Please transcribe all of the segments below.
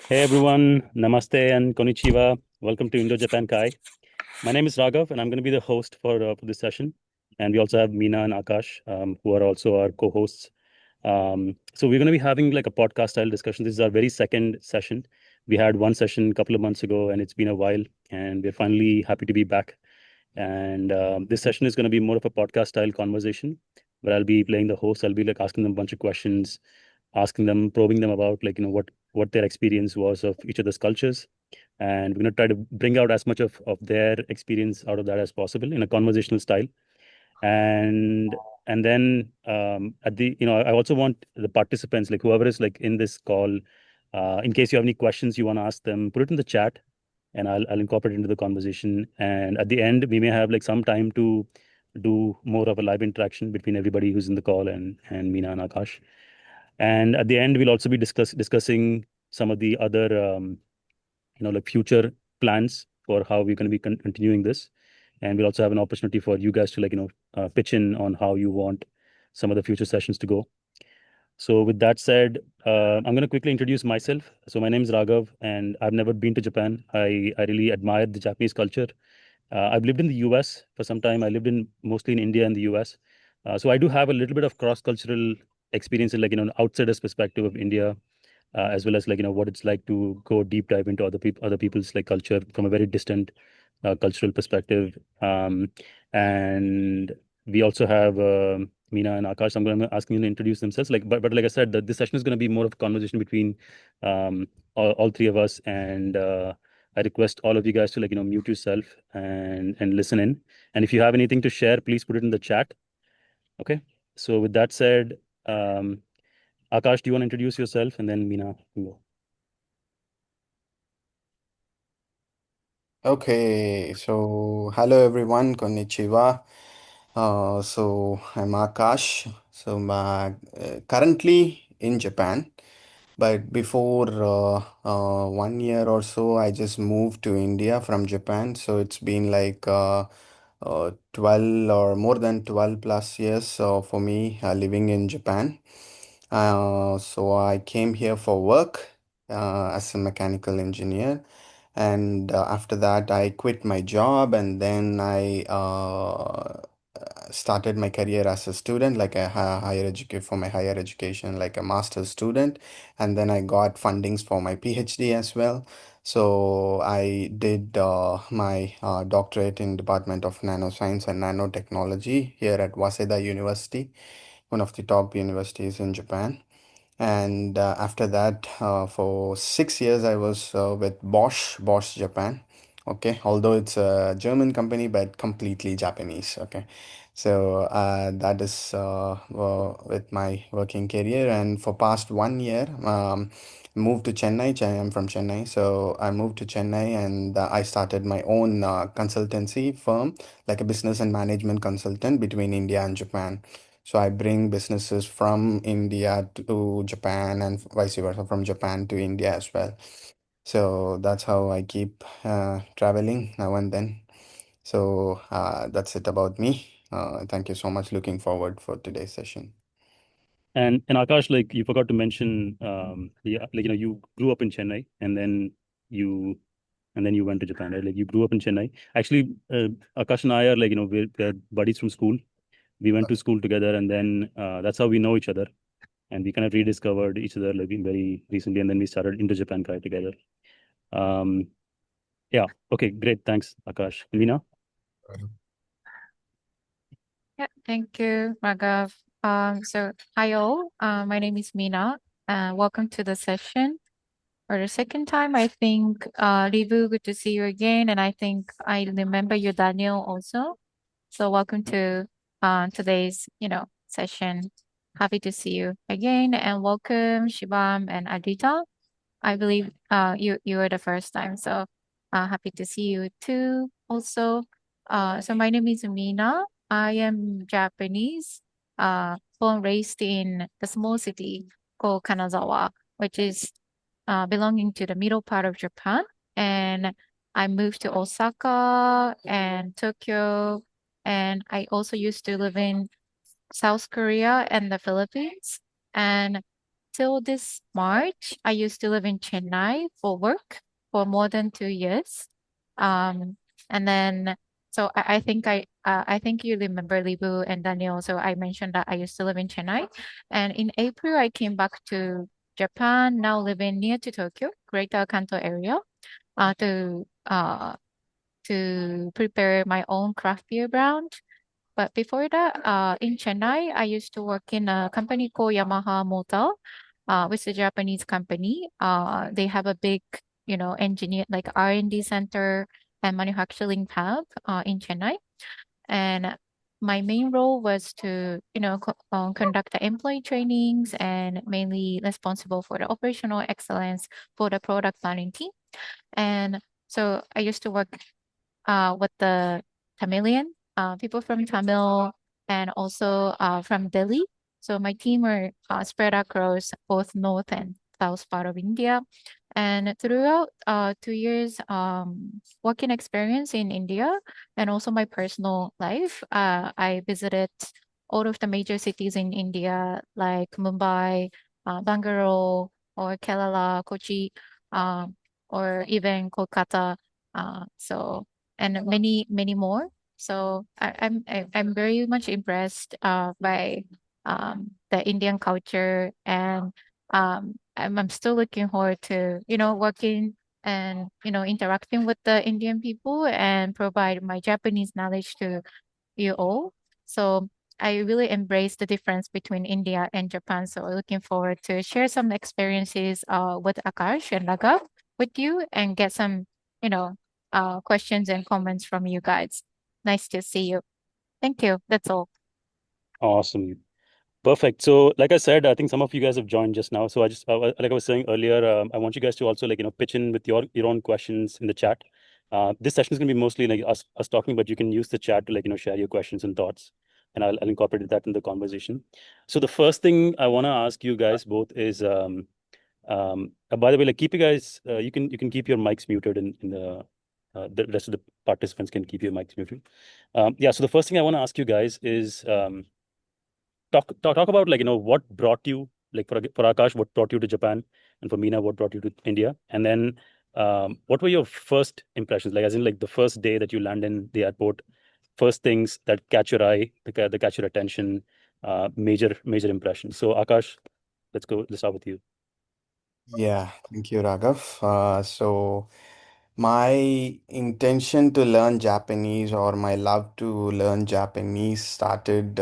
Hey everyone, namaste and konnichiwa. Welcome to Indo-Japan Kai. My name is Ragav, and I'm going to be the host for this session. And we also have Mina and Akash, who are also our co-hosts. So we're going to be having like a podcast style discussion. This is our very second session. We had one session a couple of months ago, and it's been a while, and we're finally happy to be back. And this session is going to be more of a podcast style conversation, where I'll be playing the host. I'll be like asking them a bunch of questions, asking them, probing them about like what their experience was of each other's cultures, and we're going to try to bring out as much of their experience out of that as possible in a conversational style. And then at the I also want the participants, like whoever is like in this call, in case you have any questions you want to ask them, put it in the chat, and I'll incorporate it into the conversation. And at the end, we may have like some time to do more of a live interaction between everybody who's in the call and Mina and Akash. And at the end, we'll also be discussing some of the other like future plans for how we're going to be continuing this. And we'll also have an opportunity for you guys to pitch in on how you want some of the future sessions to go. So with that said, I'm going to quickly introduce myself. So my name is Raghav, and I've never been to Japan. I really admire the Japanese culture. I've lived in the US for some time. I lived in mostly in India and the US. So I do have a little bit of cross-cultural experience in like an outsider's perspective of India, as well as like what it's like to go deep dive into other people's like culture from a very distant cultural perspective. And we also have Mina and Akash. I'm going to ask you to introduce themselves. But like I said, this session is going to be more of a conversation between all three of us. And I request all of you guys to mute yourself and listen in. And if you have anything to share, please put it in the chat. Okay. So with that said, Akash, do you want to introduce yourself, and then Mina can go. Okay, so hello everyone, konnichiwa. So I'm Akash. So currently in Japan, but before 1 year or so, I just moved to India from Japan. So it's been like 12 or more than 12 plus years for me living in Japan. So I came here for work as a mechanical engineer, and after that I quit my job, and then I started my career as a student, like a higher education for my higher education, like a master's student, and then I got fundings for my PhD as well. So I did my doctorate in Department of Nanoscience and Nanotechnology here at Waseda University, one of the top universities in Japan. And after that, for 6 years, I was with Bosch Japan. Okay, although it's a German company, but completely Japanese. Okay, so that is with my working career. And for past 1 year, moved to Chennai. I'm from Chennai, so I moved to Chennai, and I started my own consultancy firm, like a business and management consultant between India and Japan. So I bring businesses from India to Japan and vice versa, from Japan to India as well. So that's how I keep traveling now and then. So that's it about me. Thank you so much. Looking forward for today's session. And Akash, like you forgot to mention, yeah, like you grew up in Chennai, you and then you went to Japan, right? Like you grew up in Chennai. Actually, Akash and I are like we're buddies from school. We went to school together, and then that's how we know each other. And we kind of rediscovered each other like very recently, and then we started Indo-Japan Kai together. Um, yeah. Okay. Great. Thanks, Akash. Lina. Yeah, thank you, Ragav. So hi all. My name is Mina. Welcome to the session for the second time. I think, Livu, good to see you again. And I think I remember you, Daniel, also. So welcome to today's, session. Happy to see you again, and welcome Shibam and Adita. I believe you were the first time, so happy to see you too. Also, so my name is Mina. I am Japanese, born and raised in the small city called Kanazawa, which is belonging to the middle part of Japan. And I moved to Osaka and Tokyo, and I also used to live in South Korea and the Philippines. And till this March, I used to live in Chennai for work for more than 2 years. Um, and then, so I think you remember Libu and Daniel. So I mentioned that I used to live in Chennai, and in April I came back to Japan. Now living near to Tokyo, Greater Kanto area, uh, to uh to prepare my own craft beer brand. But before that, in Chennai, I used to work in a company called Yamaha Motor, which is a Japanese company. They have a big, engineer like R&D center and manufacturing hub in Chennai. And my main role was to, conduct the employee trainings and mainly responsible for the operational excellence for the product planning team. And so I used to work with the Tamilian people from Tamil and also from Delhi. So my team were spread across both north and south part of India. And throughout 2 years working experience in India and also my personal life, I visited all of the major cities in India like Mumbai, Bangalore, or Kerala, Kochi, or even Kolkata. So and many more. So I'm very much impressed by the Indian culture, and I'm still looking forward to working and interacting with the Indian people and provide my Japanese knowledge to you all. So I really embrace the difference between India and Japan. So looking forward to share some experiences with Akash and Ragav with you and get some, you know, questions and comments from you guys. Nice to see you. Thank you. That's all. Awesome. Perfect. So, like I said, I think some of you guys have joined just now. So, like I was saying earlier, I want you guys to also pitch in with your own questions in the chat. This session is going to be mostly like us talking, but you can use the chat to share your questions and thoughts, and I'll incorporate that in the conversation. So, the first thing I want to ask you guys both is, by the way, like keep you guys, you can keep your mics muted in the rest of the participants can keep your mics muted. Yeah. So, the first thing I want to ask you guys is. Talk about what brought you for Akash, what brought you to Japan, and for Mina, what brought you to India, and then what were your first impressions, like as in like the first day that you land in the airport, first things that catch your eye, that catch your attention, major impressions. So Akash, let's go. Let's start with you. Yeah, thank you, Raghav. So my intention to learn Japanese or my love to learn Japanese started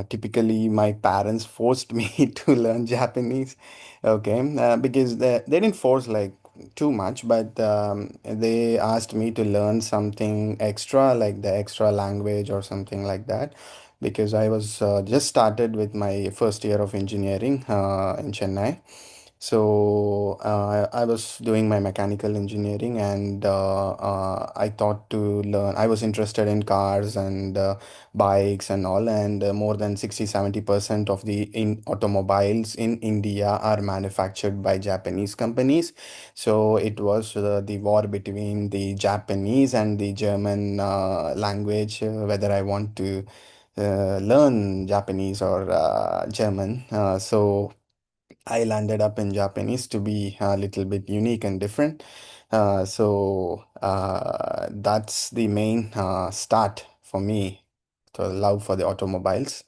typically, my parents forced me to learn Japanese. Okay, because they didn't force like too much, but they asked me to learn something extra, like the extra language or something like that, because I was just started with my first year of engineering in Chennai. So I was doing my mechanical engineering, and I thought to learn. I was interested in cars and bikes and all, and more than 60-70% of the in automobiles in India are manufactured by Japanese companies. So it was the war between the Japanese and the German language, whether I want to learn Japanese or German. So I landed up in Japanese to be a little bit unique and different. That's the main start for me, the love for the automobiles.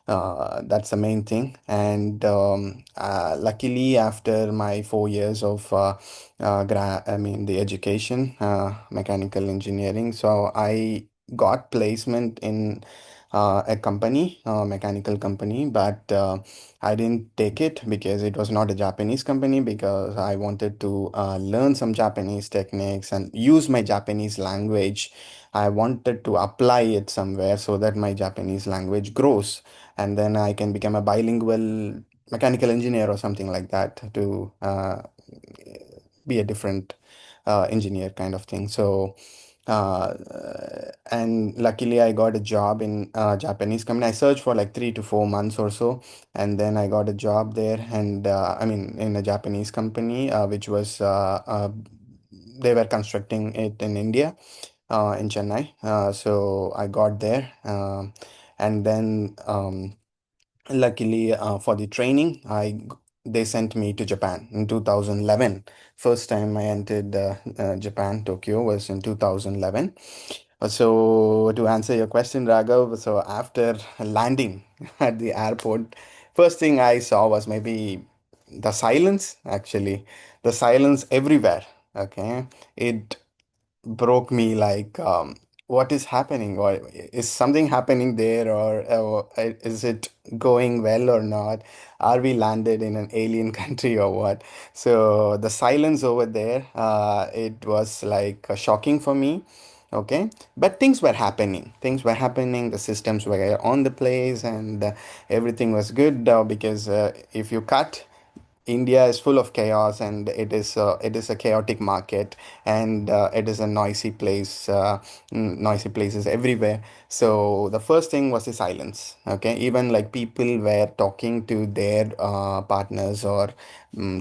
That's the main thing. And luckily, after my 4 years of I mean the education, mechanical engineering, so I got placement in a company, mechanical company, but I didn't take it because it was not a Japanese company, because I wanted to learn some Japanese techniques and use my Japanese language. I wanted to apply it somewhere so that my Japanese language grows, and then I can become a bilingual mechanical engineer or something like that, to be a different engineer kind of thing. So and luckily I got a job in a Japanese company. I searched for like 3 to 4 months or so, and then I got a job there, and I mean in a Japanese company, which was they were constructing it in India, in Chennai. So I got there, and then luckily for the training, they sent me to Japan in 2011. First time I entered Japan, Tokyo was in 2011. So to answer your question, Raghav, so after landing at the airport, first thing I saw was maybe the silence, actually, the silence everywhere. Okay, it broke me like, what is happening, or is something happening there, or is it going well or not? Are we landed in an alien country or what? So the silence over there, it was like shocking for me. Okay, but things were happening, the systems were on the place, and everything was good, because if you cut, India is full of chaos, and it is a chaotic market, and it is a noisy place, noisy places everywhere. So the first thing was the silence. Okay, even like people were talking to their partners or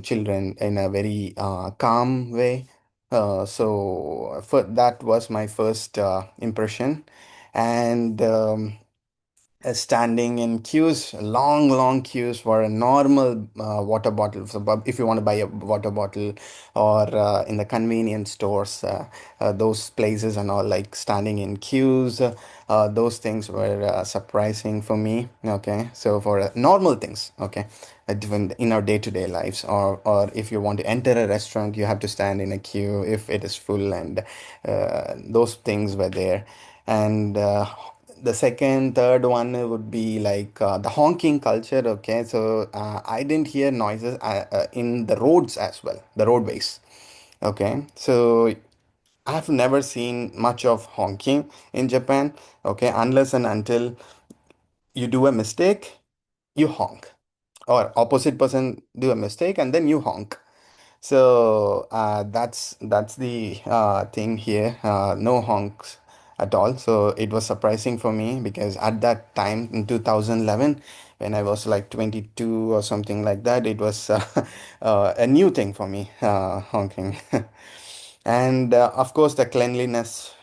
children in a very calm way. So that was my first impression, and standing in queues, long, long queues for a normal water bottle. So, if you want to buy a water bottle, or in the convenience stores, those places and all, like standing in queues, those things were surprising for me. Okay, so for normal things, okay, different in our day-to-day lives, or if you want to enter a restaurant, you have to stand in a queue if it is full, and those things were there. And the second, third one would be like the honking culture. Okay, so I didn't hear noises in the roads as well, the roadways. Okay, so I've never seen much of honking in Japan. Okay, unless and until you do a mistake, you honk, or opposite person do a mistake and then you honk. So that's the thing here. No honks at all. So it was surprising for me, because at that time in 2011, when I was like 22 or something like that, it was a new thing for me, honking. And of course, the cleanliness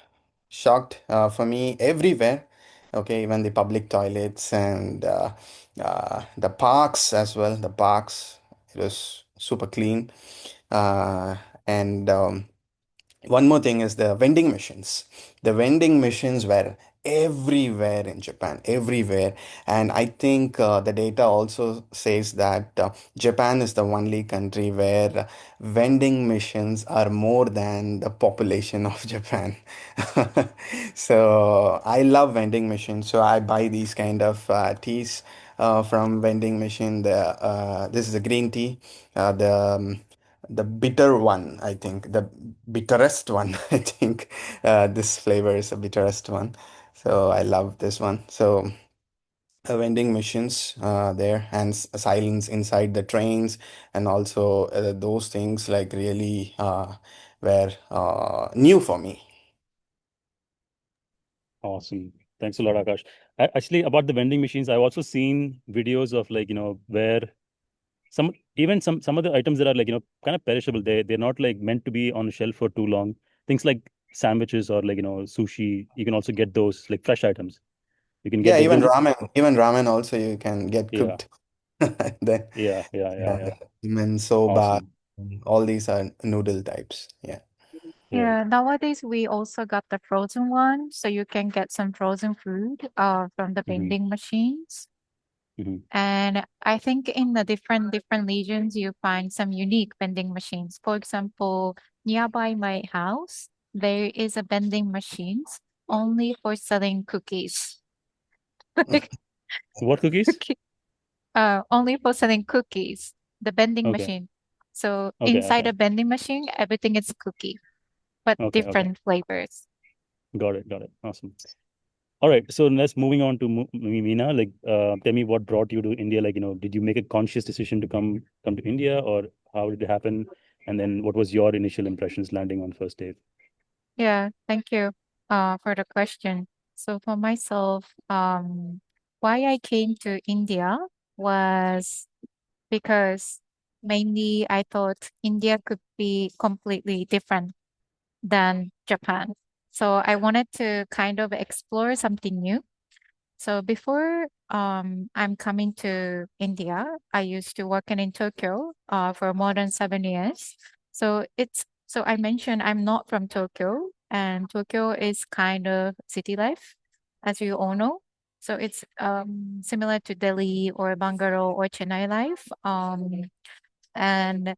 shocked for me everywhere. Okay, even the public toilets, and the parks as well. The parks, it was super clean. And one more thing is the vending machines. The vending machines were everywhere in Japan, everywhere. And I think the data also says that Japan is the only country where vending machines are more than the population of Japan. So I love vending machines. So I buy these kind of teas from vending machine. This is a green tea. The bitter one, I think, the bitterest one. I think this flavor is the bitterest one. So I love this one. So vending machines there, and silence inside the trains, and also those things like really were new for me. Awesome. Thanks a lot, Akash. Actually, about the vending machines, I've also seen videos of like, where some of the items that are like, kind of perishable, they're not like meant to be on a shelf for too long. Things like sandwiches or like, sushi, you can also get those like fresh items. You can get Yeah, those. even And ramen, even ramen also you can get yeah, cooked. Then yeah. ramen, soba, Awesome. all these are noodle types. Yeah. Right. Yeah, nowadays we also got the frozen one, so you can get some frozen food from the Hmm. vending machines. Hmm. And I think in the different regions you find some unique vending machines. For example, nearby my house, there is a vending machines only for selling cookies. Like What cookies? cookie, only for selling cookies, the vending Okay. machine. So inside Okay. a vending machine, everything is cookie, but Okay. different flavors. Got it. Awesome. All right. So let's moving on to Meena. Like, tell me what brought you to India. Like, did you make a conscious decision to come to India, or how did it happen? And then, what was your initial impressions landing on first day? Yeah, thank you for the question. So for myself, why I came to India was because mainly I thought India could be completely different than Japan. So I wanted to kind of explore something new. So before I'm coming to India, I used to work in Tokyo for more than 7 years. So I mentioned I'm not from Tokyo, and Tokyo is kind of city life, as you all know. So it's similar to Delhi or Bangalore or Chennai life. And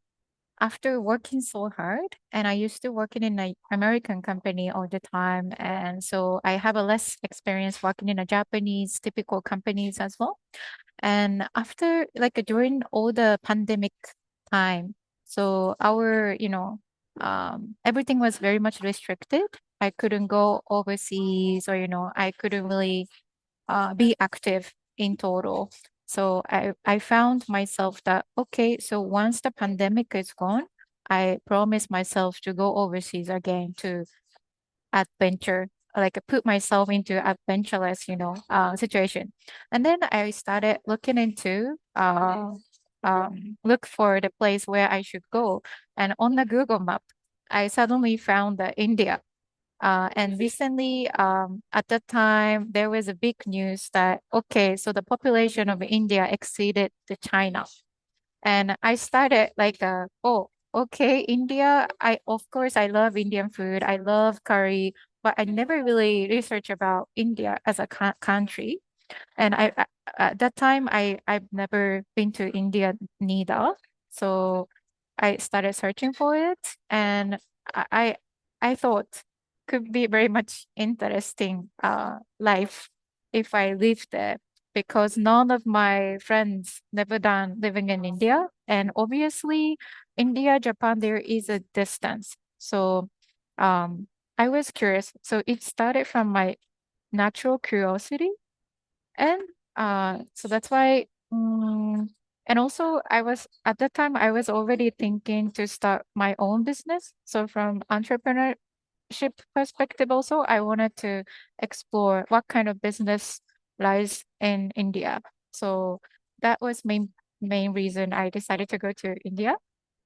after working so hard, and I used to work in an American company all the time, and so I have a less experience working in a Japanese typical companies as well. And after like during all the pandemic time, so our everything was very much restricted. I couldn't go overseas, or I couldn't really be active in total. So I found myself that, okay, so once the pandemic is gone, I promised myself to go overseas again to adventure, like put myself into adventurous, situation. And then I started looking into look for the place where I should go. And on the Google map, I suddenly found that India. And recently, at that time, there was a big news that, okay, so the population of India exceeded the China. And I started like, oh, okay, India. Of course, I love Indian food. I love curry, but I never really researched about India as a country. And at that time, I've never been to India neither. So I started searching for it, and I I I thought could be very much interesting life if I lived there, because none of my friends never done living in India, and obviously India, Japan, there is a distance. So um I was curious. So it started from my natural curiosity, and so that's why, and also I was at that time I was already thinking to start my own business. So from entrepreneurship perspective also, I wanted to explore what kind of business lies in India. So that was main reason I decided to go to India.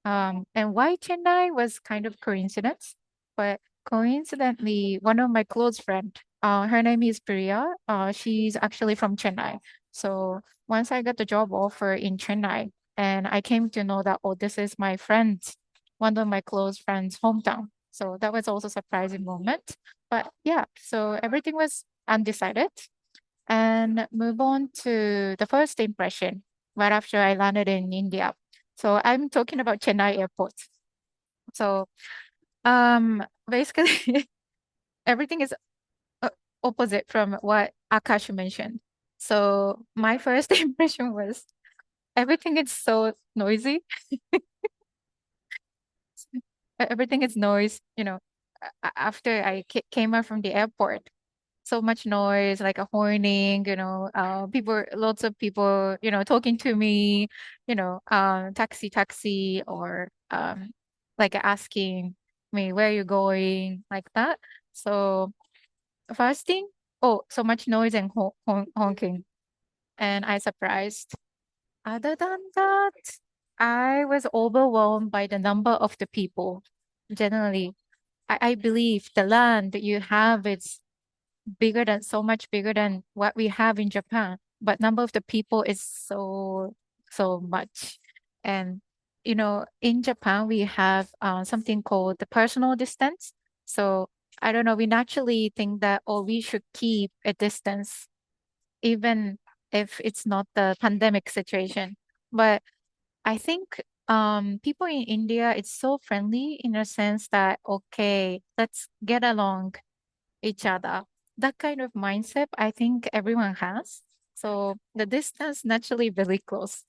And why Chennai was kind of coincidence, but coincidentally, one of my close friend, her name is Priya. She's actually from Chennai. So once I got the job offer in Chennai, and I came to know that, oh, this is my friend's, one of my close friends' hometown. So that was also surprising moment. But yeah, so everything was undecided, and move on to the first impression right after I landed in India. So I'm talking about Chennai Airport. So basically everything is uh, opposite from what Akash mentioned. So my first impression was everything is so noisy. Everything is noise, after I came out from the airport, so much noise, like a horning, lots of people, talking to me, taxi, taxi, or like asking me, where you going, like that. So first thing, oh, so much noise and honking. And I surprised. Other than that, I was overwhelmed by the number of the people. Generally, I believe the land that you have is bigger than so much bigger than what we have in Japan, but number of the people is so much. And in Japan we have something called the personal distance. So I don't know, we naturally think that, oh, we should keep a distance even if it's not the pandemic situation. But I think people in India, it's so friendly in a sense that, okay, let's get along each other. That kind of mindset, I think everyone has. So the distance naturally very close.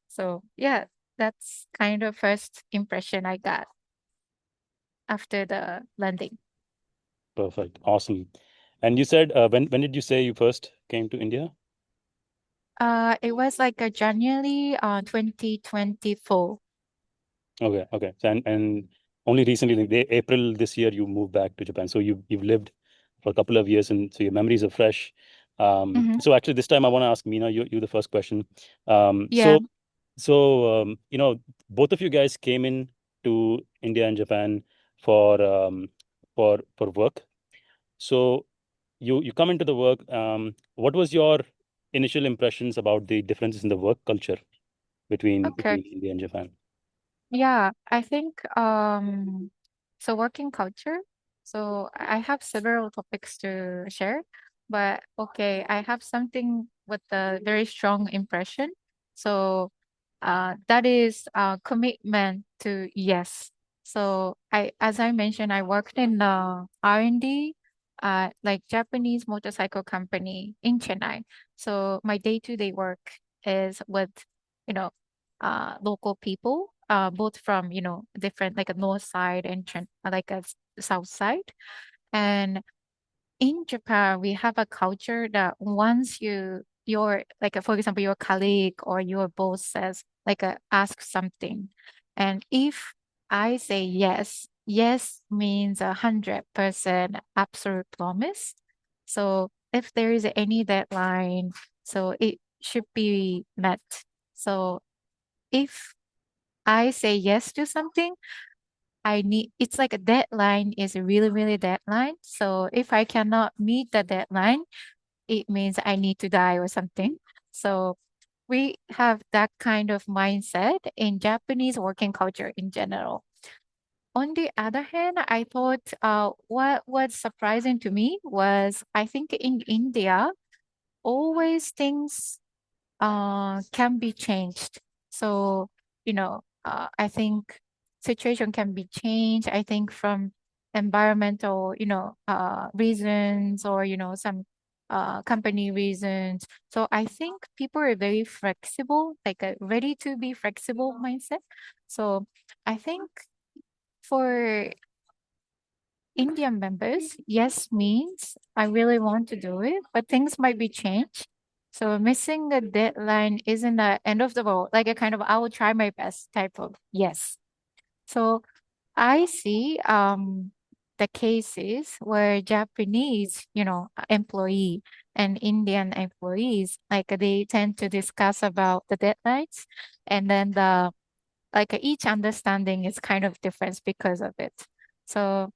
So yeah, that's kind of first impression I got after the landing. Perfect. Awesome. And you said when did you say you first came to India? It was like a January 2024. Okay, okay. So, and only recently, like April this year, you moved back to Japan. So you've lived for a couple of years, and so your memories are fresh. Mm-hmm. So actually, this time I want to ask Mina, you the first question. Yeah. Both of you guys came in to India and Japan for for work. So you come into the work. What was your initial impressions about the differences in the work culture Okay. between India and Japan? Yeah, I think so working culture. So I have several topics to share, but okay, I have something with a very strong impression. So that is commitment to yes. So as I mentioned, I worked in the R&D, like Japanese motorcycle company in Chennai. So my day-to-day work is with, you know, local people, both from, different, like a north side and like a south side. And in Japan, we have a culture that once your like for example, your colleague or your boss says like ask something, and if I say yes, yes means 100% absolute promise. So if there is any deadline, so it should be met. So if I say yes to something, I need it's like a deadline is a really, really deadline. So if I cannot meet the deadline, it means I need to die or something. So we have that kind of mindset in Japanese working culture in general. On the other hand, I thought what was surprising to me was I think in India, always things can be changed. So, I think situation can be changed. I think from environmental, reasons or, some company reasons. So I think people are very flexible, like a ready to be flexible mindset. So I think for Indian members, yes means I really want to do it, but things might be changed. So missing the deadline isn't the end of the world, like a kind of I will try my best type of yes. So I see the cases where Japanese, employee and Indian employees, like they tend to discuss about the deadlines, and then the like each understanding is kind of different because of it. So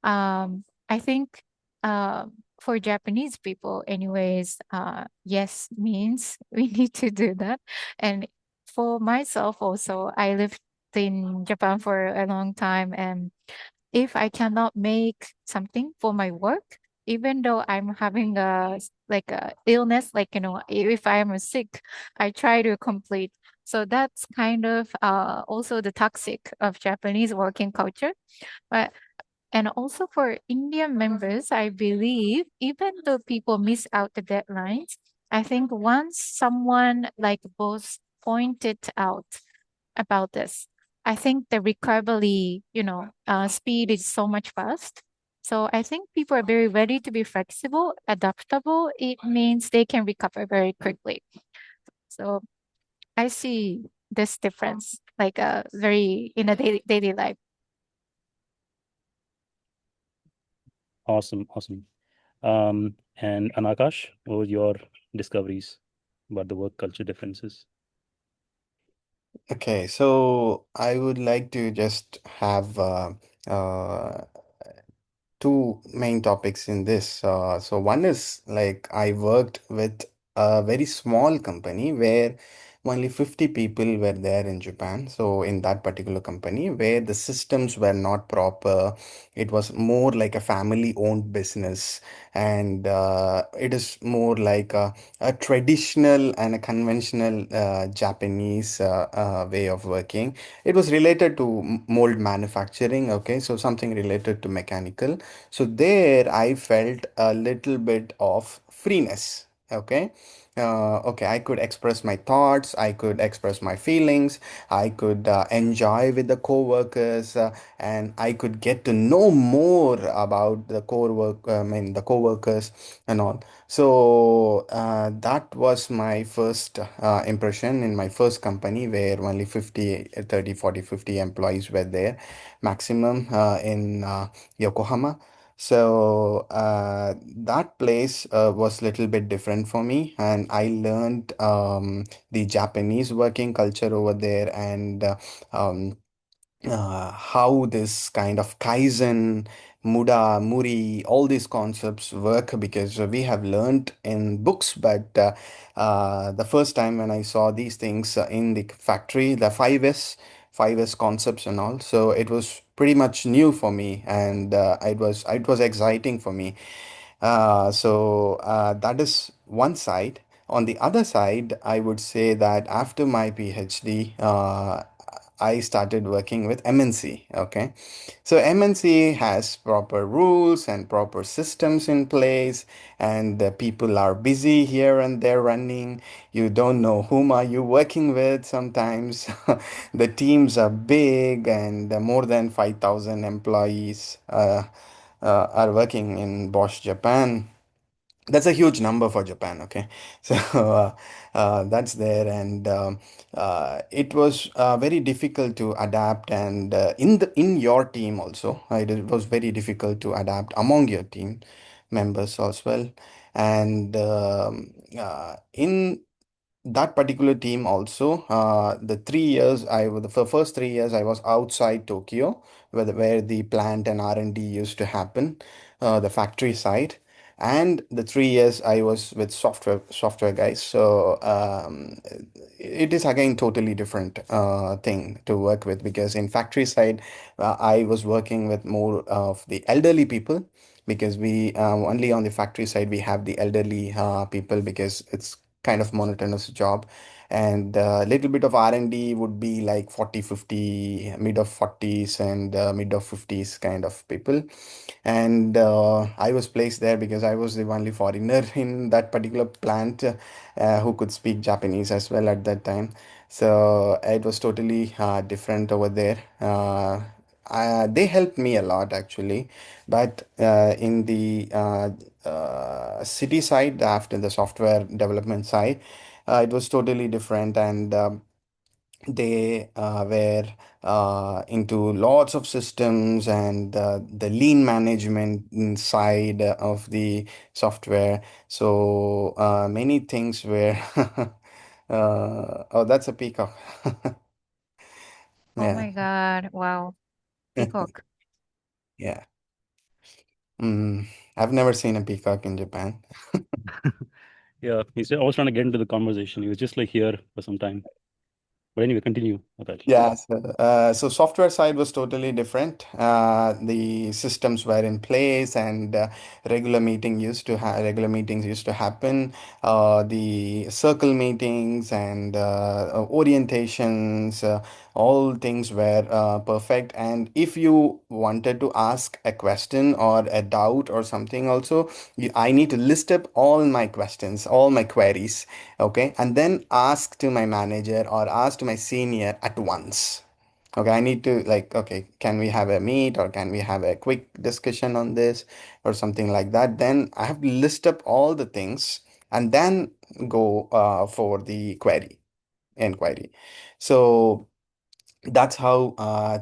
I think for Japanese people, anyways, yes means we need to do that. And for myself also, I lived in Japan for a long time, and if I cannot make something for my work, even though I'm having like a illness, like if I am sick, I try to complete. So that's kind of also the toxic of Japanese working culture. But and also for Indian members, I believe even though people miss out the deadlines, I think once someone like boss pointed out about this, I think the recovery, speed is so much fast. So I think people are very ready to be flexible, adaptable. It means they can recover very quickly. So I see this difference, like very in a daily life. Awesome, awesome. And Anakash, what were your discoveries about the work culture differences? Okay, so I would like to just have uh, two main topics in this. So one is like I worked with a very small company where only 50 people were there in Japan. So in that particular company where the systems were not proper, it was more like a family-owned business, and it is more like a traditional and a conventional Japanese way of working. It was related to mold manufacturing, okay, so something related to mechanical. So there I felt a little bit of freeness. Okay. Okay, I could express my thoughts, I could express my feelings, I could enjoy with the co-workers, and I could get to know more about the the co-workers and all. So that was my first impression in my first company where only 50, 30, 40, 50 employees were there maximum in Yokohama. So that place was little bit different for me, and I learned the Japanese working culture over there, and how this kind of Kaizen, Muda, Muri, all these concepts work because we have learned in books, but the first time when I saw these things in the factory, the 5S concepts and all, so it was pretty much new for me, and it was exciting for me. That is one side. On the other side, I would say that after my PhD, I started working with MNC. Okay, so MNC has proper rules and proper systems in place, and the people are busy here and there running. You don't know whom are you working with sometimes. The teams are big, and more than 5,000 employees are working in Bosch Japan. That's a huge number for Japan. Okay, so that's there, and it was very difficult to adapt, and in your team also, it was very difficult to adapt among your team members as well, and in that particular team also, the 3 years the first 3 years I was outside Tokyo, where the plant and R&D used to happen, the factory side. And the 3 years I was with software guys. So it is again totally different thing to work with, because in factory side, I was working with more of the elderly people, because we only on the factory side we have the elderly people, because it's kind of monotonous job, and a little bit of R&D would be like 40 50, mid of 40s and mid of 50s kind of people. And I was placed there because I was the only foreigner in that particular plant who could speak Japanese as well at that time. So it was totally different over there. They helped me a lot actually, but in the city side, after the software development side, it was totally different, and they were into lots of systems and the lean management inside of the software. So many things were. Oh, that's a peacock. Oh Yeah, my God. Wow. Peacock. yeah. Mm, I've never seen a peacock in Japan. Yeah, he's always trying to get into the conversation. He was just like here for some time. But anyway, continue, Akash. Yeah, so software side was totally different. The systems were in place, and regular meetings used to happen. The circle meetings and orientations, all things were perfect. And if you wanted to ask a question or a doubt or something, also, I need to list up all my questions, all my queries, okay, and then ask to my manager or ask to my senior at once. Okay, I need to, like, okay, can we have a meet, or can we have a quick discussion on this or something like that? Then I have to list up all the things and then go for the inquiry. So that's how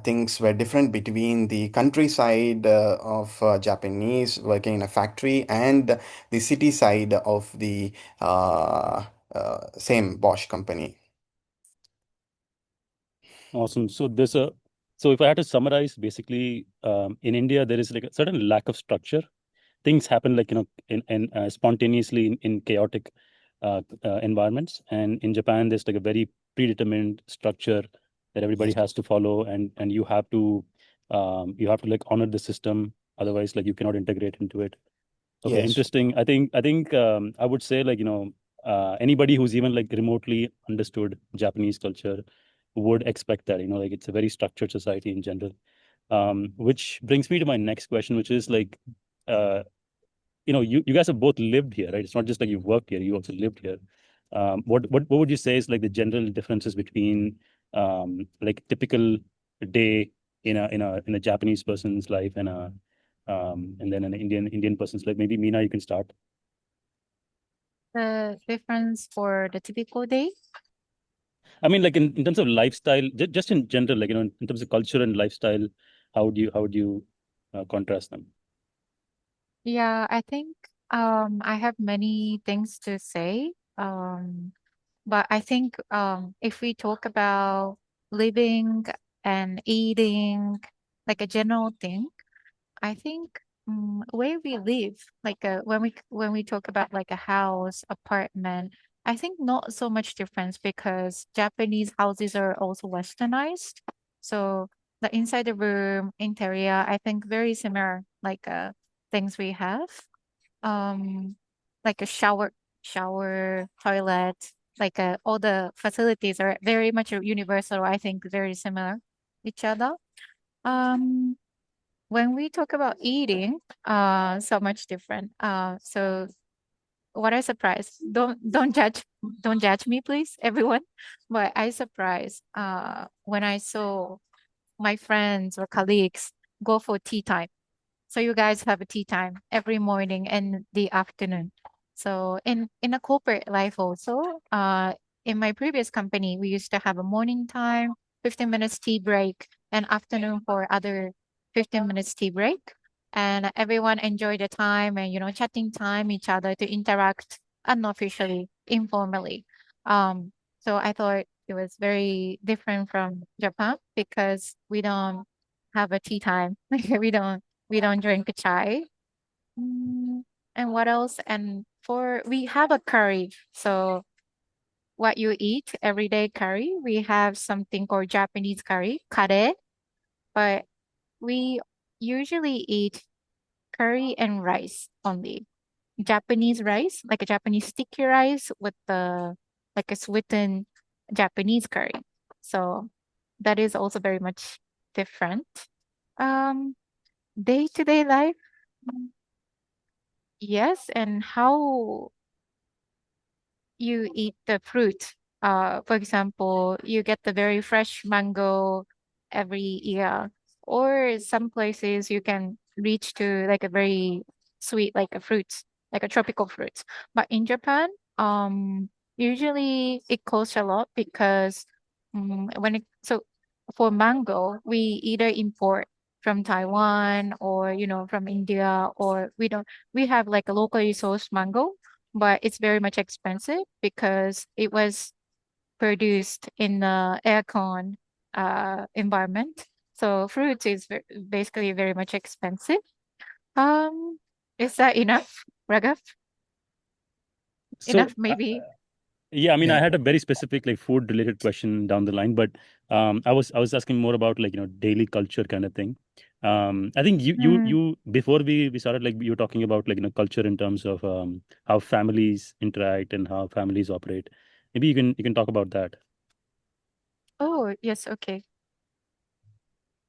things were different between the countryside of Japanese working in a factory and the city side of the same Bosch company. Awesome. So if I had to summarize, basically, in India, there is like a certain lack of structure. Things happen like, in spontaneously in chaotic environments. And in Japan, there's like a very predetermined structure that everybody Yes, has to follow, and you have to like honor the system. Otherwise, like you cannot integrate into it. Okay, yes, interesting. I think I would say, like, anybody who's even like remotely understood Japanese culture would expect that, like it's a very structured society in general. Which brings me to my next question, which is like, uh, you guys have both lived here, right? It's not just like you've worked here, you also lived here. What would you say is like the general differences between like typical day in a Japanese person's life and then an Indian person's life? Maybe Mina, you can start. The difference for the typical day? I mean, like in terms of lifestyle, just in general, like, in terms of culture and lifestyle, how would you contrast them? Yeah, I think I have many things to say. But I think if we talk about living and eating, like a general thing, I think where we live, like when we talk about like a house, apartment, I think not so much difference because Japanese houses are also westernized. So the inside the room, interior, I think very similar like things we have. Um like a shower, toilet, like all the facilities are very much universal, I think very similar each other. Um when we talk about eating, so much different. So what I surprised, don't judge me, please, everyone. But I surprised when I saw my friends or colleagues go for tea time. So you guys have a tea time every morning and the afternoon. So in a corporate life also, in my previous company, we used to have a morning time, 15 minutes tea break, and afternoon for other 15 minutes tea break. And everyone enjoyed the time and chatting time each other to interact unofficially, informally. Um, so I thought it was very different from Japan because we don't have a tea time. We don't drink chai. Mm, and what else? And for we have a curry. So what you eat everyday curry, we have something called Japanese curry, kare, but we usually eat curry and rice only. Japanese rice, like a Japanese sticky rice with the like a sweetened Japanese curry. So that is also very much different. Um, Day-to-day life. Yes, and how you eat the fruit. For example, you get the very fresh mango every year, or some places you can reach to like a very sweet, like a fruit, like a tropical fruit. But in Japan, usually it costs a lot because for mango, we either import from Taiwan or from India, or we have like a locally sourced mango, but it's very much expensive because it was produced in the aircon environment. So fruit is basically very much expensive. Um, is that enough, Ragav? So Enough, maybe. yeah, I mean, I Yeah. had a very specific like food related question down the line, but I was asking more about like daily culture kind of thing. I think Mm. you before we started, like you were talking about like culture in terms of how families interact and how families operate. Maybe you can talk about that. Oh, yes, okay.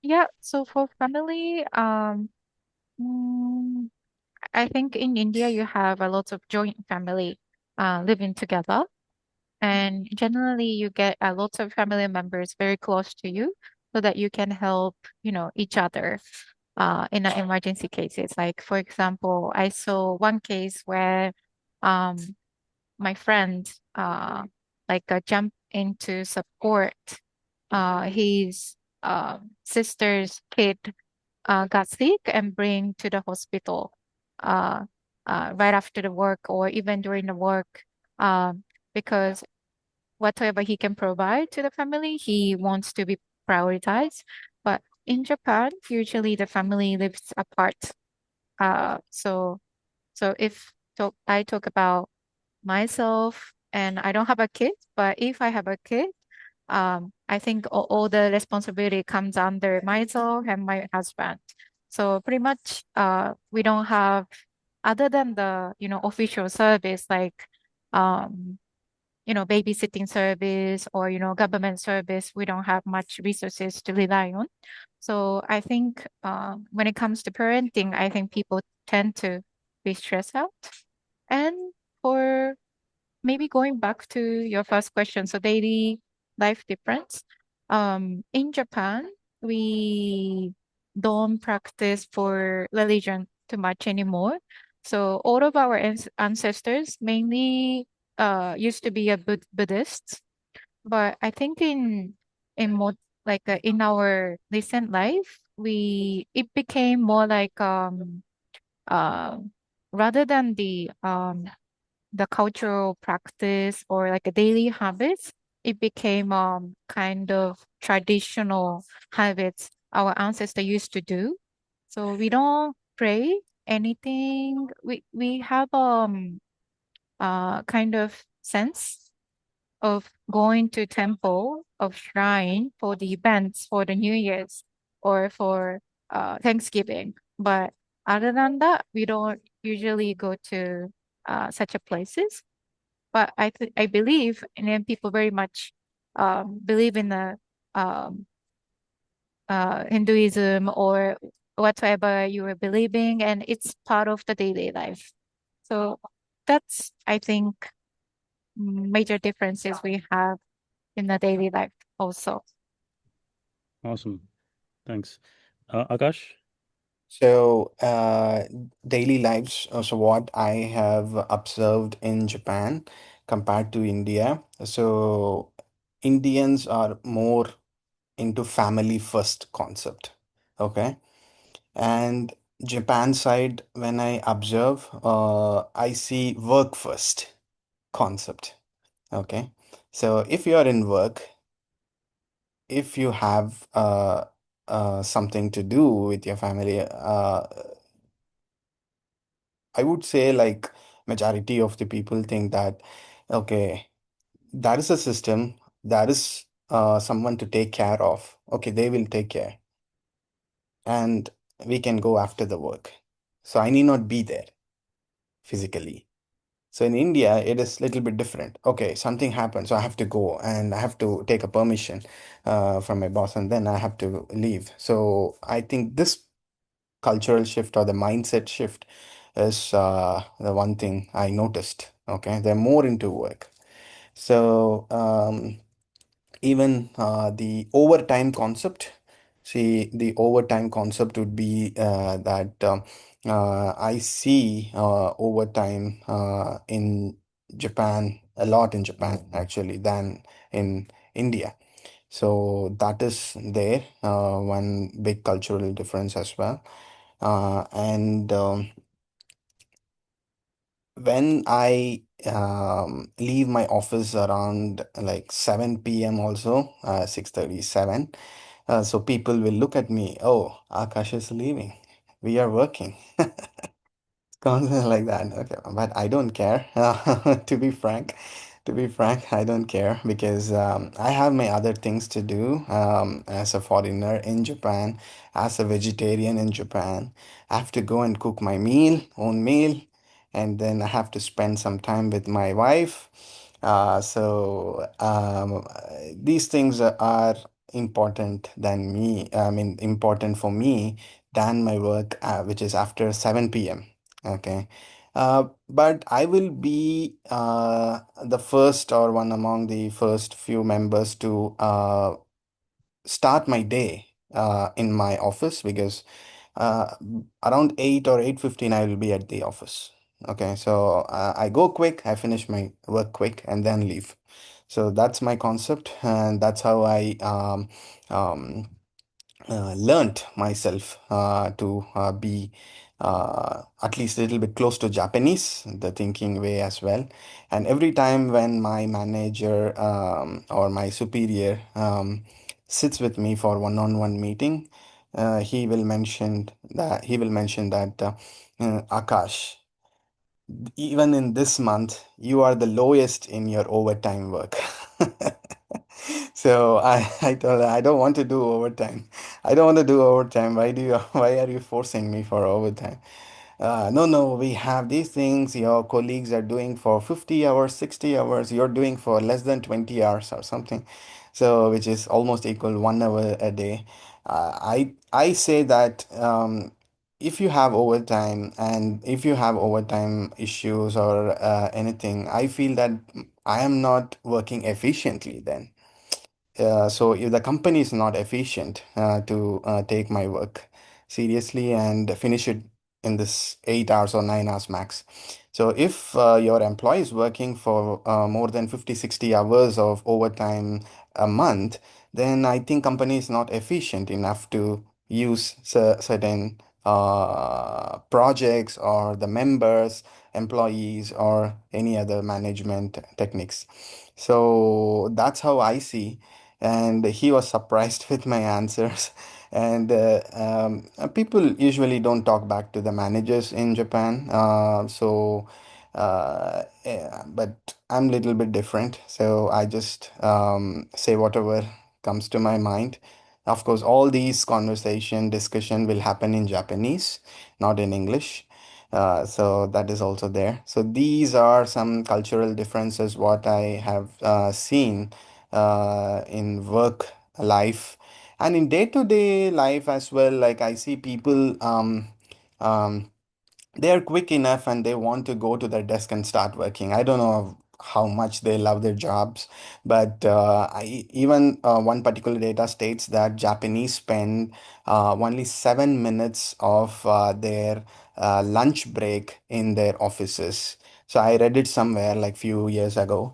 Yeah, so for family, mm, I think in India you have a lot of joint family living together. And generally, you get a lot of family members very close to you so that you can help, each other in an emergency cases. Like, for example, I saw one case where um, my friend jumped in to support his sister's kid got sick and bring to the hospital uh, right after the work or even during the work um, because whatever he can provide to the family, he wants to be prioritized. But in Japan, usually the family lives apart. So I talk about myself, and I don't have a kid, but if I have a kid, I think all the responsibility comes under myself and my husband. So pretty much, we don't have other than the official service like um babysitting service or, government service, we don't have much resources to rely on. So I think when it comes to parenting, I think people tend to be stressed out. And for maybe going back to your first question, so daily life difference. In Japan, we don't practice for religion too much anymore. So all of our ancestors mainly used to be a Buddhist, but I think in more in our recent life, we it became more like uh, rather than the cultural practice or like a daily habits, it became kind of traditional habits our ancestors used to do. So we don't pray anything. We have kind of sense of going to temple of shrine for the events for the New Year's or for Thanksgiving. But other than that, we don't usually go to such a places. But I believe, and then people very much believe in the um, Hinduism or whatever you are believing, and it's part of the daily life. So that's, I think, major differences we have in the daily life also. Awesome. Thanks. Akash? So, daily lives. So, what I have observed in Japan compared to India. So, Indians are more into family first concept. Okay. And Japan side, when I observe, I see work first concept. Okay. So, if you are in work, if you have something to do with your family, I would say like majority of the people think that, okay, that is a system, that is someone to take care of. Okay, they will take care and we can go after the work. So I need not be there physically. So in India, it is little bit different. Okay, something happened, so I have to go and I have to take a permission from my boss and then I have to leave. So I think this cultural shift or the mindset shift is the one thing I noticed. Okay, they're more into work. So even the overtime concept. See, the overtime concept would be that I see overtime in Japan a lot in Japan actually than in India. So that is there one big cultural difference as well. And when I leave my office around like 7 p.m. also, 6:37, so people will look at me, oh, Akash is leaving. We are working. Something like that. Okay, but I don't care. To be frank, I don't care because I have my other things to do. As a foreigner in Japan, as a vegetarian in Japan, I have to go and cook my own meal, and then I have to spend some time with my wife. These things are important than me. I mean, important for me than my work, which is after 7 p.m. Okay. But I will be the first or one among the first few members to start my day in my office because uh, around 8 or 8:15 I will be at the office. Okay, so I go quick, I finish my work quick and then leave. So that's my concept and that's how I um, learned myself to be at least a little bit close to Japanese, the thinking way as well. And every time when my manager or my superior sits with me for one-on-one meeting, he will mention that Akash, even in this month, you are the lowest in your overtime work. So I told her, I don't want to do overtime. I don't want to do overtime. Why are you forcing me for overtime? No, no, we have these things your colleagues are doing for 50 hours, 60 hours, you're doing for less than 20 hours or something. So, which is almost equal 1 hour a day. I say that if you have overtime and if you have overtime issues or anything, I feel that I am not working efficiently then. So if the company is not efficient to take my work seriously and finish it in this 8 hours or 9 hours max. So if your employee is working for more than 50, 60 hours of overtime a month, then I think company is not efficient enough to use certain projects or the members, employees, or any other management techniques. So that's how I see. and he was surprised with my answers. And people usually don't talk back to the managers in Japan. Yeah, but I'm a little bit different, so I just say whatever comes to my mind. Of course, all these conversation discussion will happen in Japanese, not in English. So that is also there. So these are some cultural differences what I have seen in work life and in day-to-day life as well. Like I see people um, they are quick enough and they want to go to their desk and start working. I don't know how much they love their jobs, but even one particular data states that Japanese spend only 7 minutes of their lunch break in their offices. So I read it somewhere like few years ago.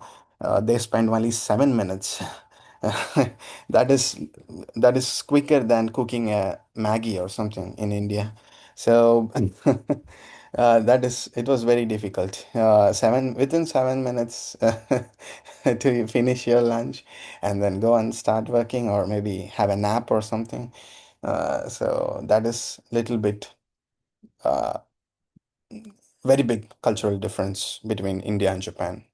They spend only 7 minutes. That is quicker than cooking a Maggie or something in India. So that is it was very difficult. Seven within 7 minutes to finish your lunch and then go and start working or maybe have a nap or something. So that is little bit uh, very big cultural difference between India and Japan.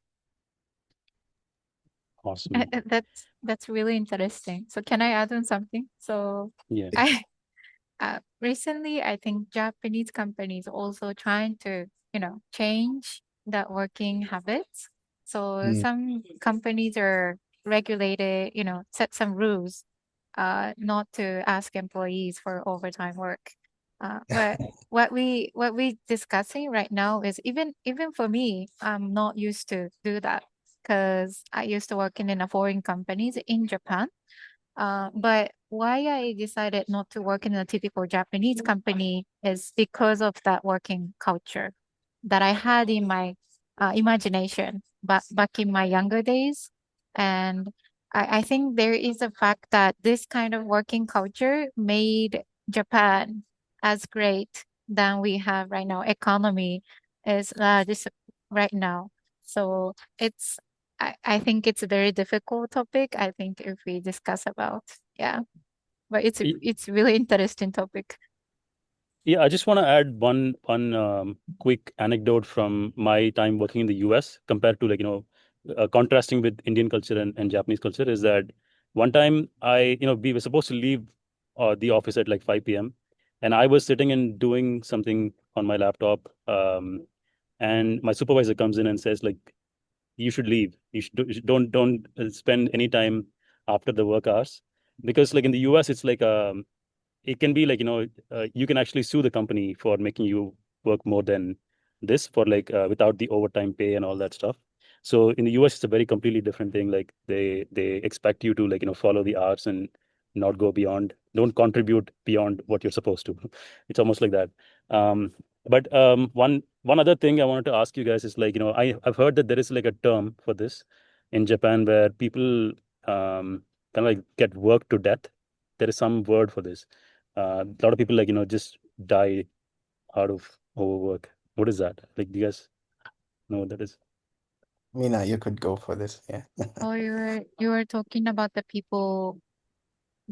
Awesome. That's really interesting. So can I add on something? So Yeah. I recently I think Japanese companies also trying to, change that working habits. So Mm. some companies are regulated, set some rules not to ask employees for overtime work. But what we discussing right now is even for me, I'm not used to do that because I used to work in a foreign companies in Japan. But why I decided not to work in a typical Japanese company is because of that working culture that I had in my imagination back in my younger days. And I think there is a fact that this kind of working culture made Japan as great than we have right now. Economy is this right now. So I think it's a very difficult topic. I think if we discuss about, yeah, but it's really interesting topic. Yeah, I just want to add one quick anecdote from my time working in the US compared to contrasting with Indian culture and Japanese culture is that one time we were supposed to leave the office at like 5 p.m. and I was sitting and doing something on my laptop, and my supervisor comes in and says like, you should leave. You should don't spend any time after the work hours, because like in the US it's like it can be like you can actually sue the company for making you work more than this for without the overtime pay and all that stuff. So in the US it's a very completely different thing. Like they expect you to follow the hours and not go beyond, don't contribute beyond what you're supposed to. It's almost like that. But one other thing I wanted to ask you guys is I've heard that there is like a term for this in Japan where people kind of like get worked to death. There is some word for this. A lot of people just die out of overwork. What is that? Like, do you guys know what that is? Mina, you could go for this. Yeah. Oh, you were talking about the people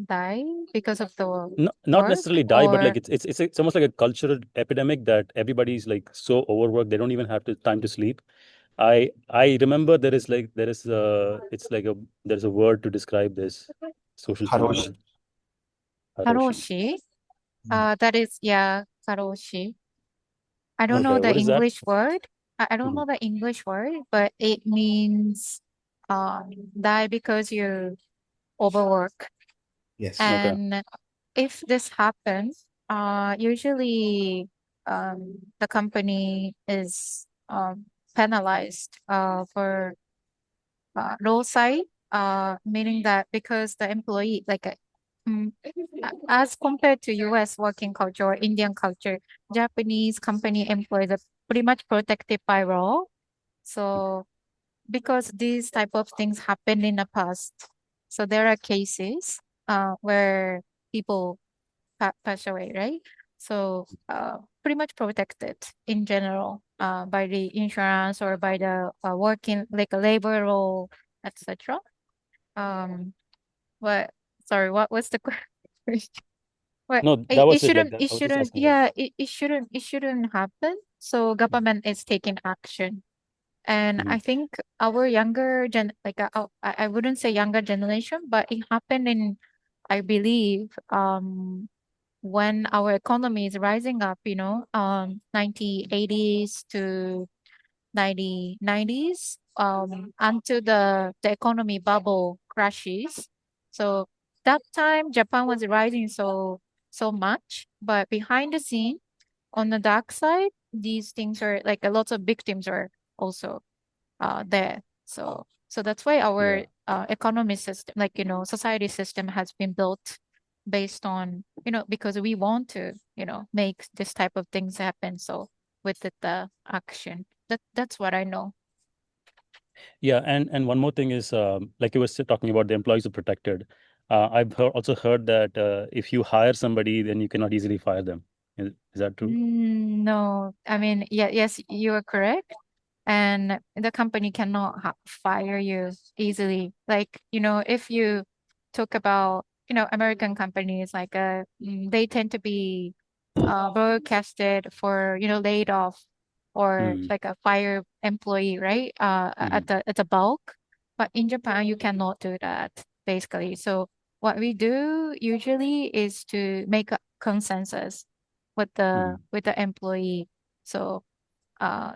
die because of the Not work, necessarily die, but like or it's almost like a cultural epidemic that everybody's like so overworked they don't even have time to sleep. I remember there is it's like a there's a word to describe this social Haroshi. phenomenon. Haroshi. karoshi. That is, yeah, karoshi. I don't know Okay, the what is that? English word. I don't Mhm. know the English word, but it means die because you overwork. Yes. Okay. And if this happens, usually the company is penalized for low side, meaning that because the employee, mm, as compared to US working culture or Indian culture, Japanese company employees are pretty much protected by law. So because these type of things happened in the past, so there are cases where people pass away, right? So pretty much protected in general by the insurance or by the working like a labor law, etc. Um, What? Sorry, what was the question? What? No, that It was it. Like shouldn't. that, It I was just shouldn't. asking that. Yeah. It shouldn't. It shouldn't happen. So government is taking action, and Mm-hmm. I think our younger like I wouldn't say younger generation, but it happened in, I believe, when our economy is rising up. 1980s to 1990s, until the economy bubble crashes. So that time Japan was rising so much, but behind the scene, on the dark side, these things are like a lot of victims are also there. So that's why our Yeah. economy system, like society system, has been built based on because we want to make this type of things happen. So with the action, that's what I know. Yeah, and one more thing is, like you were still talking about, the employees are protected. Also heard that if you hire somebody, then you cannot easily fire them. Is that true? No, I mean, yeah, yes, you are correct. And the company cannot fire you easily. Like, if you talk about, American companies, like, they tend to be broadcasted for, laid off or Mm-hmm. like a fire employee, right? Mm-hmm. At the bulk. But in Japan, you cannot do that, basically. So what we do usually is to make a consensus with the employee. So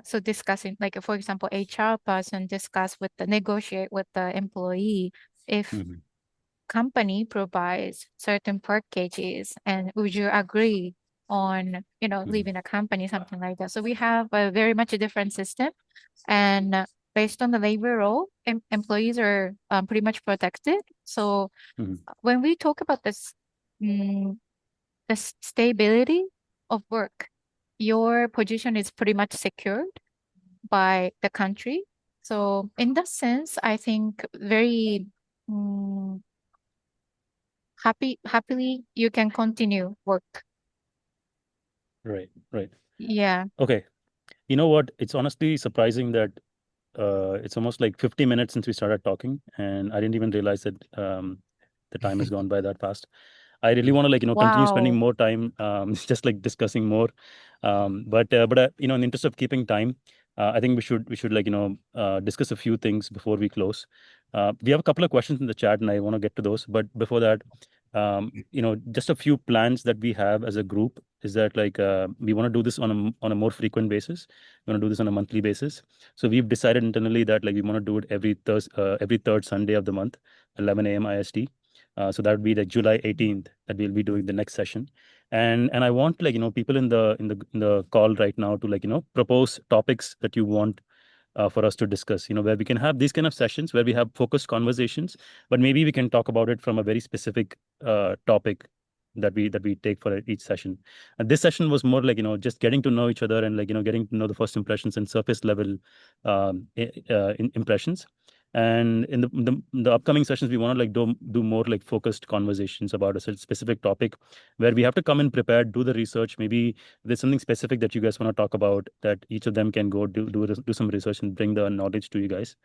so discussing, like, for example, HR person discuss with the negotiate with the employee if Mm-hmm. company provides certain packages, and would you agree on Mm-hmm. leaving a company, something like that. So we have a very much a different system, and based on the labor law, employees are pretty much protected. So Mm-hmm. when we talk about this, mm, the stability of work, your position is pretty much secured by the country. So in that sense, I think very mm, happily you can continue work. Right. Right. Yeah. Okay. You know what? It's honestly surprising that it's almost like 50 minutes since we started talking, and I didn't even realize that the time has gone by that fast. I really want to continue spending Wow. more time just like discussing more. But in the interest of keeping time, I think we should discuss a few things before we close. We have a couple of questions in the chat, and I want to get to those. But before that, just a few plans that we have as a group is that we want to do this on a more frequent basis. We want to do this on a monthly basis. So we've decided internally that we want to do it every third Sunday of the month, 11 a.m. IST. So that would be like July 18th that we'll be doing the next session. And I want people in the call right now to propose topics that you want for us to discuss, where we can have these kind of sessions where we have focused conversations, but maybe we can talk about it from a very specific topic that we take for each session. And this session was more just getting to know each other and getting to know the first impressions and surface level impressions. And in the upcoming sessions, we want to do more focused conversations about a specific topic where we have to come in prepared, do the research. Maybe there's something specific that you guys want to talk about, that each of them can go do some research and bring the knowledge to you guys.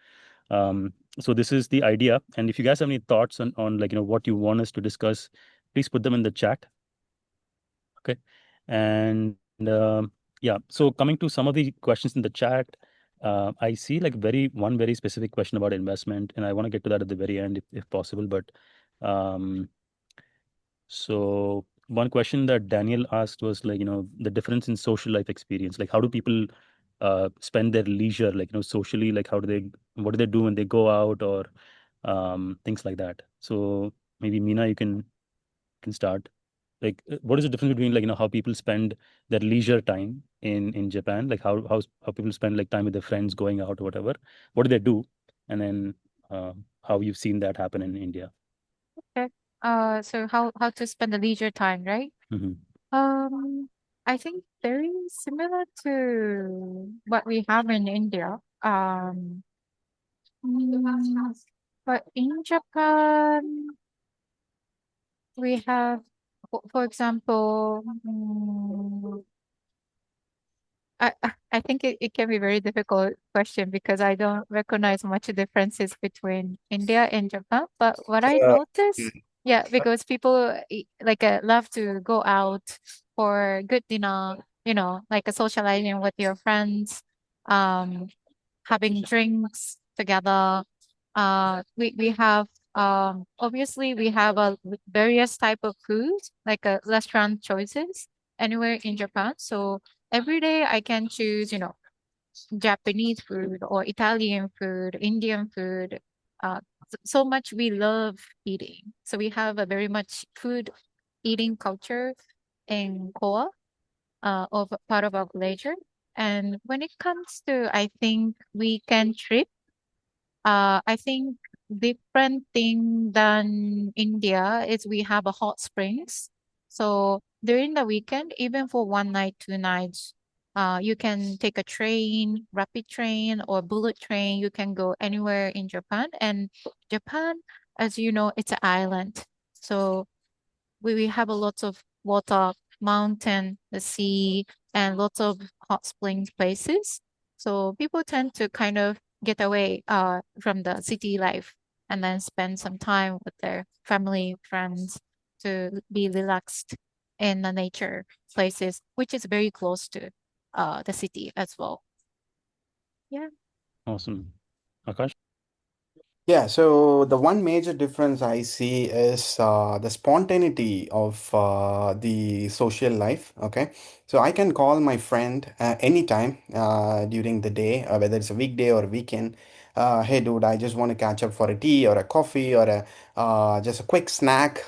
So this is the idea. And if you guys have any thoughts on what you want us to discuss, please put them in the chat. Okay. And yeah, so coming to some of the questions in the chat, I see one very specific question about investment, and I want to get to that at the very end if possible. But um, so one question that Daniel asked was the difference in social life experience. Like how do people spend their leisure, socially, what do they do when they go out, or things like that. So maybe Mina, you can start. What is the difference between how people spend their leisure time in Japan, like how people spend time with their friends, going out or whatever. What do they do? And then how you've seen that happen in India. Okay. So how to spend the leisure time, right? Hmm. Um, I think very similar to what we have in India. Mm, but in Japan, we have, for example, I think it can be very difficult question because I don't recognize much differences between India and Japan. But what I Uh, notice, yeah, because people like love to go out for good dinner, like a socializing with your friends, um, having drinks together. We have obviously we have a various type of food like restaurant choices anywhere in Japan. So every day I can choose, Japanese food or Italian food, Indian food. So much we love eating. So we have a very much food eating culture in Koa, of part of our leisure. And when it comes to, I think we can trip. I think different thing than India is we have a hot springs. So during the weekend, even for 1 night, 2 nights, you can take a train, rapid train or bullet train. You can go anywhere in Japan. And Japan, as you know, it's an island. So we have a lot of water, mountain, the sea, and lots of hot spring places. So people tend to kind of get away from the city life and then spend some time with their family, friends to be relaxed in the nature places, which is very close to the city as well. Yeah, Awesome. Akash? Yeah, so the one major difference I see is the spontaneity of the social life. Okay, so I can call my friend anytime during the day, whether it's a weekday or a weekend. Hey, dude, I just want to catch up for a tea or a coffee or a just a quick snack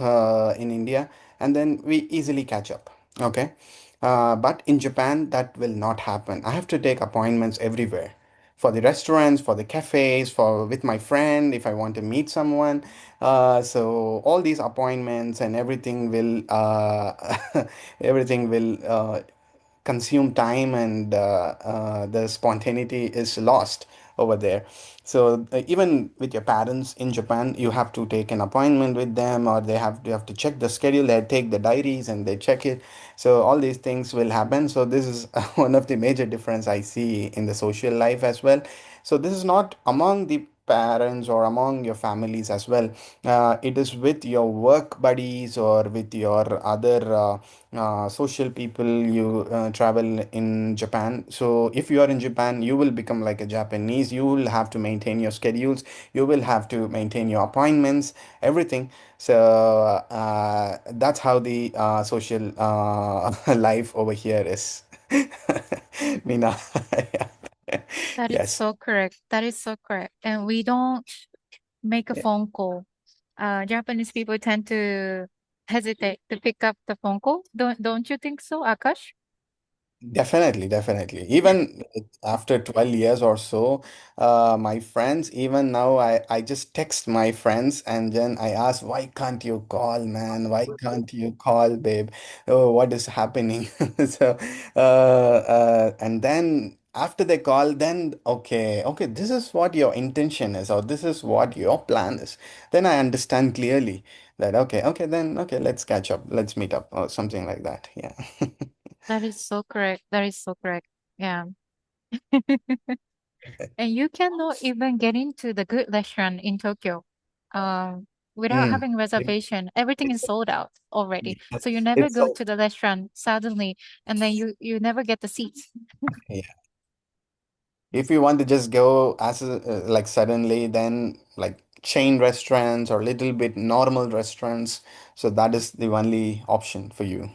in India, and then we easily catch up. Okay, but in Japan, that will not happen. I have to take appointments everywhere for the restaurants, for the cafes, for with my friend if I want to meet someone. So all these appointments and everything will everything will consume time, and the spontaneity is lost over there. So even with your parents in Japan, you have to take an appointment with them, or you have to check the schedule. They take the diaries and they check it. So all these things will happen. So this is one of the major difference I see in the social life as well. So this is not among the parents or among your families as well. It is with your work buddies or with your other social people you travel in Japan. So if you are in Japan, you will become like a Japanese. You will have to maintain your schedules. You will have to maintain your appointments, everything. So that's how the social life over here is. Mina. Yeah. that is Yes. so correct. That is so correct. And we don't make a phone call. Japanese people tend to hesitate to pick up the phone call. Don't you think so, Akash? Definitely, definitely. Even after 12 years or so, my friends, even now, I just text my friends and then I ask, why can't you call, man? Why can't you call, babe? Oh, what is happening? So, and then after they call, then, okay, this is what your intention is, or this is what your plan is. Then I understand clearly that, okay, let's catch up, let's meet up, or something like that. Yeah. That is so correct. That is so correct. Yeah. And you cannot even get into the good restaurant in Tokyo without Mm. having reservation. Everything is sold out already. So you never It's go so to the restaurant suddenly and then you never get the seats. yeah. If you want to just go like suddenly, then like chain restaurants or little bit normal restaurants, so that is the only option for you.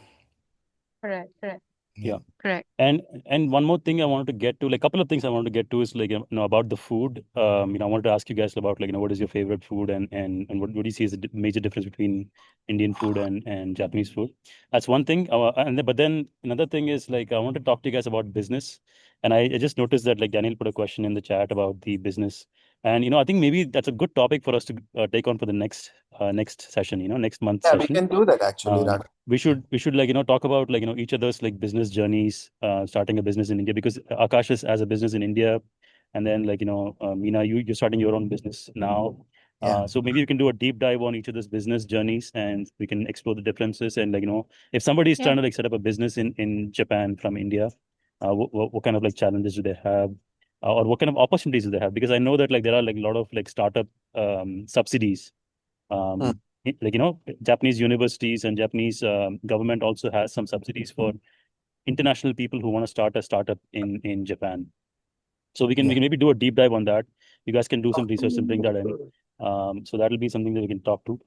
Correct, correct, Yeah. Yeah. correct. And one more thing I wanted to get to, like a couple of things I wanted to get to is like about the food. I wanted to ask you guys about like what is your favorite food and what do you see as a major difference between Indian food and Japanese food? That's one thing. But then another thing is like I want to talk to you guys about business. And I just noticed that like Daniel put a question in the chat about the business. And I think maybe that's a good topic for us to take on for the next session. Next month Yeah, we session. can do that actually, um, Raghav. we should like talk about like each other's like business journeys, starting a business in India, because Akash has a business in India, and then like Meena, you're starting your own business now. Yeah. So maybe we can do a deep dive on each other's business journeys, and we can explore the differences. And like if somebody is Yeah. trying to like set up a business in Japan from India, what kind of like challenges do they have, or what kind of opportunities do they have? Because I know that like there are like a lot of like startup subsidies. Mm. Like Japanese universities and Japanese government also has some subsidies for international people who want to start a startup in Japan. So we Yeah. can maybe do a deep dive on that. You guys can do some research and bring that in. So that'll be something that we can talk to.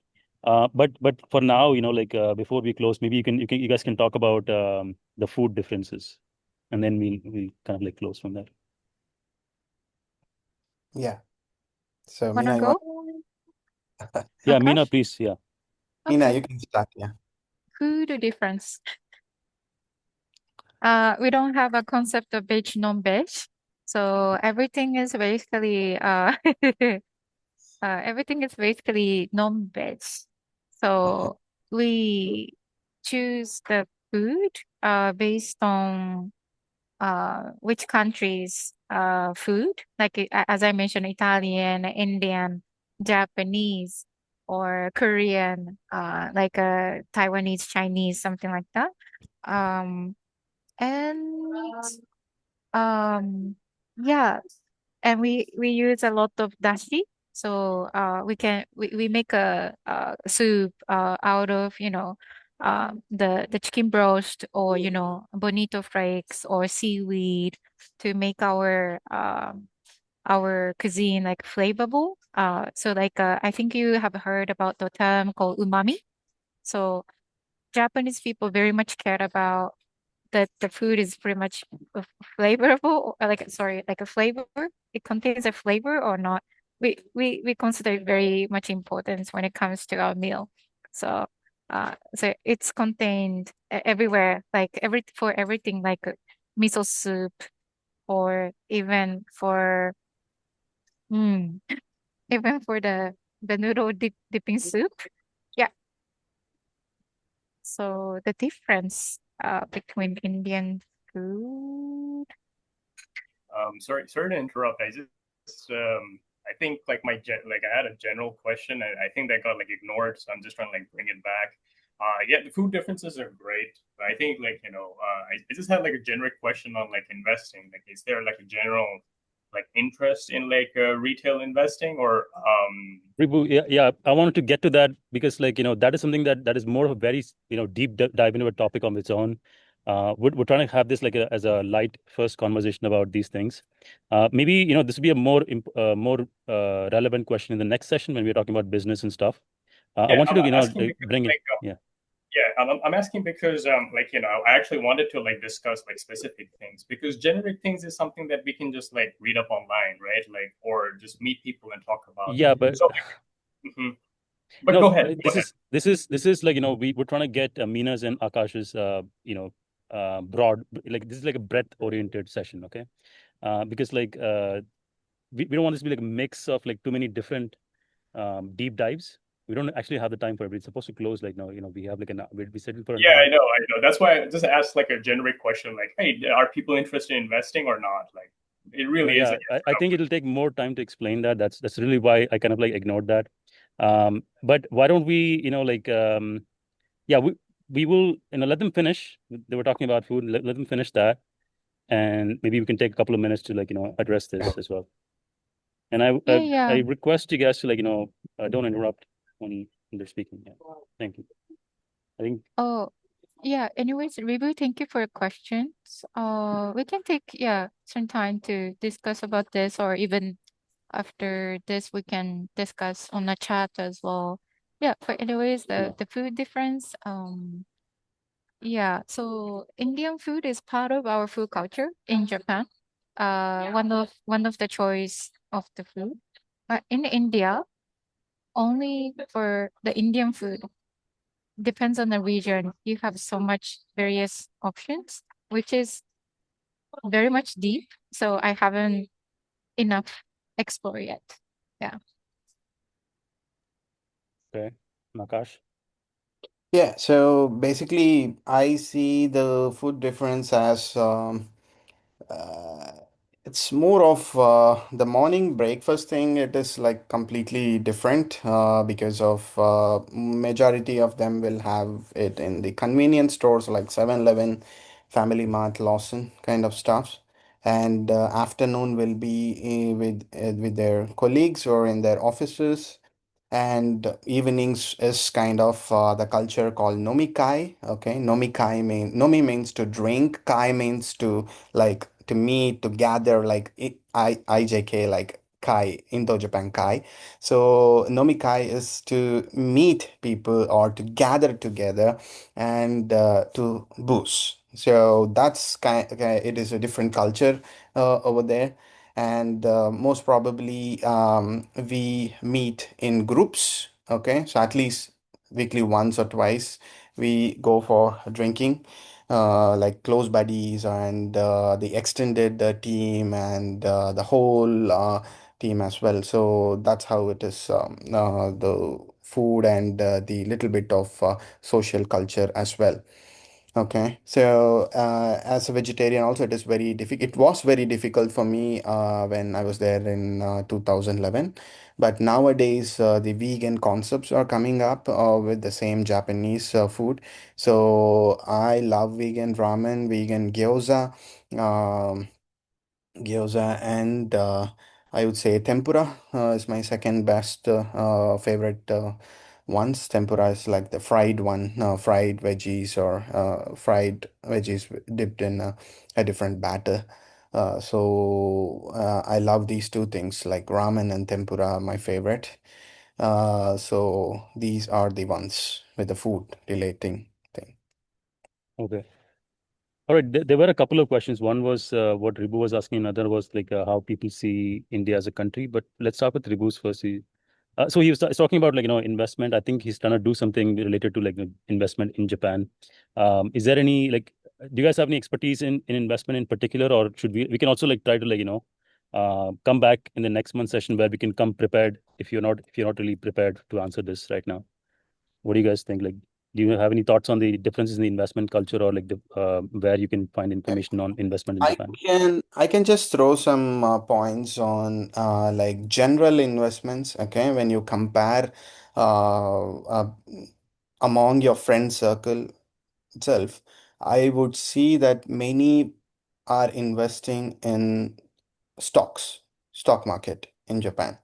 But for now, like before we close, maybe you guys can talk about the food differences, and then we'll kind of like close from there. Yeah. So Wanna Mina, you want go, Yeah, Mina, Akash? please. Yeah. Mina, Okay. you can start. Yeah. Food difference. We don't have a concept of veg, non-veg. So everything is basically everything is basically non-veg. Okay. So we choose the food based on which country's food. Like as I mentioned, Italian, Indian, Japanese, or Korean, like Taiwanese, Chinese, something like that. Um, and um, yeah, and we use a lot of dashi. So we make a soup out of the chicken broth or bonito flakes or seaweed to make our cuisine like flavorful. So like I think you have heard about the term called umami. So Japanese people very much care about that the food is pretty much flavorful, or like sorry, like a flavor. It contains a flavor or not. We consider it very much importance when it comes to our meal. So so it's contained everywhere, like for everything, like miso soup or mm, even for the noodle dipping soup. Yeah. So the difference between Indian food. Sorry to interrupt. I think like like I had a general question. I think that got like ignored, so I'm just trying to like bring it back. Yeah, the food differences are great. But I think like I just had like a generic question on like investing. Like, is there like a general like interest in like retail investing or Ribu, yeah. I wanted to get to that because, like, that is something that is more of a very, deep dive into a topic on its own. We're trying to have this like as a light first conversation about these things. Maybe, this would be a more relevant question in the next session when we're talking about business and stuff. I yeah, want you I'm to, asking because bring it. like Yeah. yeah, I'm asking because like I actually wanted to like discuss like specific things because generic things is something that we can just like read up online, right? Like or just meet people and talk about. Yeah, but So, mhm. But no, go ahead, go ahead. this is like, we're trying to get Mina's and Akash's, broad, like this is like a breadth oriented session. Okay. Because like, we don't want this to be like a mix of like too many different deep dives. We don't actually have the time for it. It's supposed to close like now. We have like we settled for an Yeah, hour. I know. That's why I just asked like a generic question, like, hey, are people interested in investing or not? Like, it No, really is a yeah, yes I or no think it'll take more time to explain that. That's really why I kind of like ignored that. But why don't we, like, yeah, we will, let them finish. They were talking about food. Let them finish that, and maybe we can take a couple of minutes to like address this as well. And Yeah, I yeah. request you guys to like don't interrupt when they're speaking. Yeah, thank you. I think Oh, yeah. Anyways, Ribu, thank you for your questions. We can take some time to discuss about this, or even after this, we can discuss on the chat as well. Yeah. But anyways, the food difference. Yeah. So Indian food is part of our food culture in Japan. One of the choice of the food. But in India, only for the Indian food depends on the region. You have so much various options, which is very much deep. So I haven't enough explore yet. Yeah. okay, Nakash. Yeah, so basically, I see the food difference as uh, it's more of the morning breakfast thing. It is like completely different because of majority of them will have it in the convenience stores like 7-Eleven Family Mart, Lawson kind of stuff. And afternoon will be with their colleagues or in their offices, and evenings is kind of the culture called nomikai. Okay, nomi means to drink, kai means to like to meet, to gather, like ijk, like kai, Indo-Japan Kai. So nomikai is to meet people or to gather together and to boost. So that's it is a different culture over there. And most probably we meet in groups. Okay, so at least weekly once or twice we go for drinking, like close buddies and the extended team and the whole team as well. So that's how it is, the food and the little bit of social culture as well. Okay, so as a vegetarian, also it is very difficult. It was very difficult for me when I was there in 2011. But nowadays, the vegan concepts are coming up with the same Japanese food. So I love vegan ramen, vegan um, gyoza, and I would say tempura is my second best favorite ones. Tempura is like the fried one, fried veggies or fried veggies dipped in a different batter. I love these two things, like ramen and tempura are my favorite. So these are the ones with the food relating thing. Okay. All right. There were a couple of questions. One was what Ribu was asking. Another was like how people see India as a country. But let's start with Ribu's first. So he was talking about like investment. I think he's trying to do something related to like investment in Japan. Is there any like do you guys have any expertise in investment in particular, or should we can also like try to like come back in the next month session where we can come prepared if you're not really prepared to answer this right now. What do you guys think? Like, do you have any thoughts on the differences in the investment culture or like the where you can find information on investment in Japan? I can just throw some points on like general investments. Okay, when you compare among your friend circle itself, I would see that many are investing in stocks, stock market in Japan.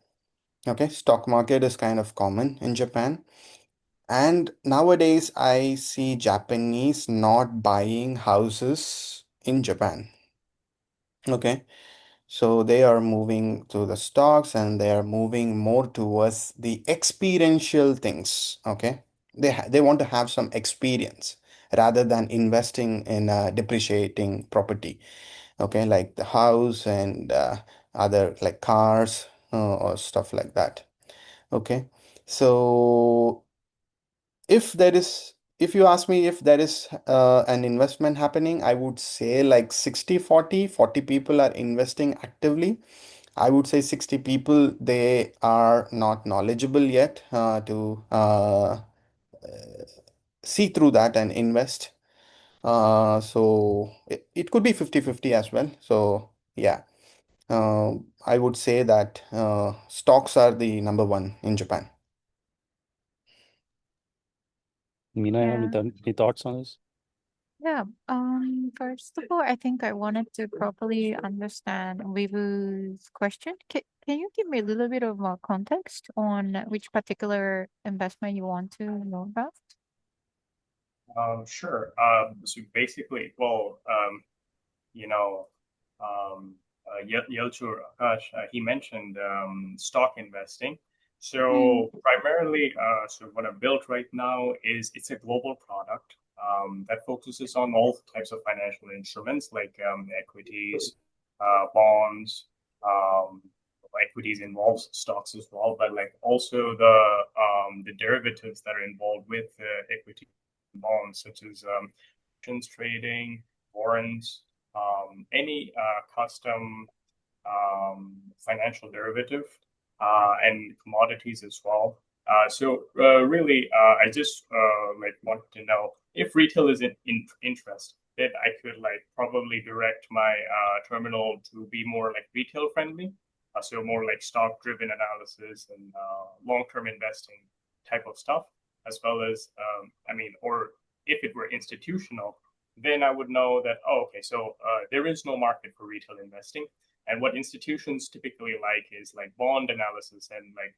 Okay, stock market is kind of common in Japan. And nowadays, I see Japanese not buying houses in Japan. Okay, so they are moving to the stocks and they are moving more towards the experiential things. Okay, they want to have some experience rather than investing in a depreciating property. Okay, like the house and other like cars or stuff like that. Okay, so if you ask me if there is an investment happening, I would say like 60-40. 40 people are investing actively. I would say 60 people, they are not knowledgeable yet to see through that and invest. So it could be 50-50 as well. So yeah, I would say that stocks are the number one in Japan. Mina, Yeah. any thoughts on this? Yeah. First of all, I think I wanted to properly understand Wibu's question. Can you give me a little bit of more context on which particular investment you want to know about? Sure. So basically, you know, Yelchur Akash, he mentioned stock investing. Mm, So primarily, so what I've built right now is it's a global product that focuses on all types of financial instruments like equities, bonds. Um, Equities involves stocks as well, but like also the derivatives that are involved with equity bonds, such as options trading, warrants, any custom financial derivative, and commodities as well. Really, I just like wanted to know if retail is in interest, that I could like probably direct my terminal to be more like retail friendly. So more like stock driven analysis and long term investing type of stuff, as well as I mean, or if it were institutional, then I would know that, oh, okay, so there is no market for retail investing. And what institutions typically like is like bond analysis and like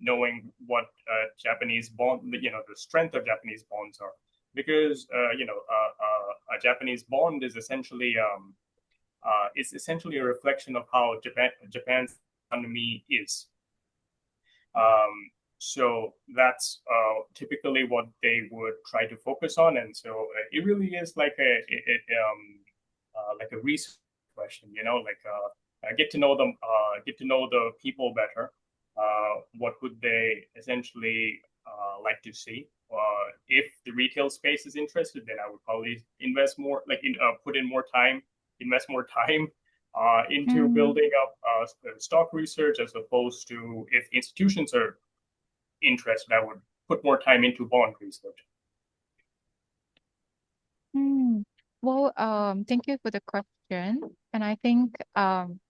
knowing what Japanese bond, the strength of Japanese bonds are, because a Japanese bond is essentially a reflection of how Japan's economy is. So that's typically what they would try to focus on, and so it really is like a research question, get to know them, get to know the people better. What would they essentially like to see? If the retail space is interested, then I would probably invest more, put in more time, invest more time into building up stock research, as opposed to, if institutions are interested, I would put more time into bond research. Well, thank you for the question. And I think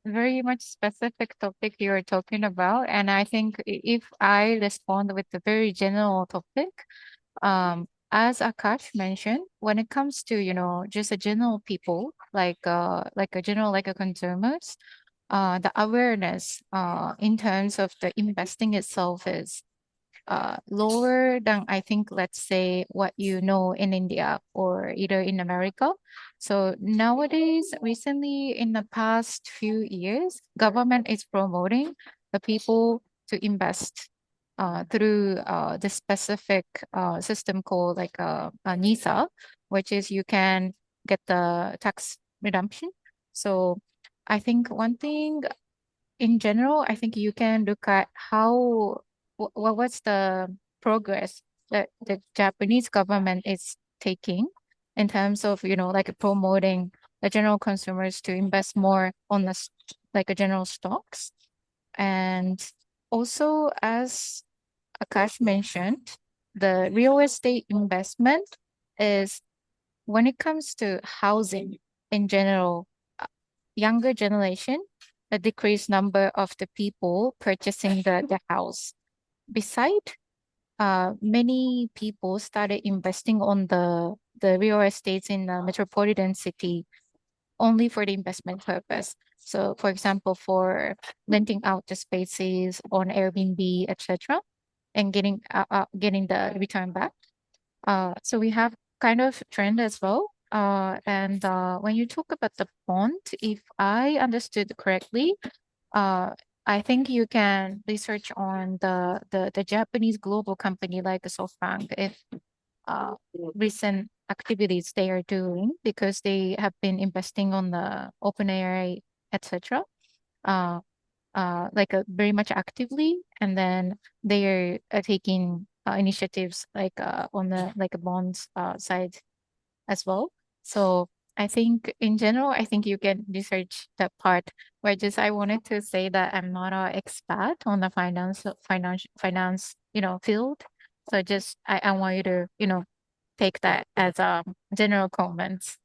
very much specific topic you're talking about. And I think if I respond with the very general topic, as Akash mentioned, when it comes to, just a general people, like a general, like a consumers, the awareness in terms of the investing itself is lower than, I think, let's say, what you know in India or either in America. So nowadays, recently, in the past few years, government is promoting the people to invest through the specific system called like a NISA, which is you can get the tax redemption. So I think one thing in general, I think you can look at how what's the progress that the Japanese government is taking in terms of, like promoting the general consumers to invest more on like a general stocks. And also, as Akash mentioned, the real estate investment is, when it comes to housing in general, younger generation, a decreased number of the people purchasing the house. Beside, many people started investing on the real estates in the metropolitan city only for the investment purpose. So, for example, for renting out the spaces on Airbnb, etc., and getting the return back. So we have kind of trend as well. And when you talk about the bond, if I understood correctly, I think you can research on the Japanese global company like SoftBank, if recent activities they are doing, because they have been investing on the OpenAI, etc. Like very much actively, and then they are taking initiatives like on the like a bonds side as well. So I think in general, I think you can research that part. Where just I wanted to say that I'm not an expert on the finance field. So just I want you to take that as general comments.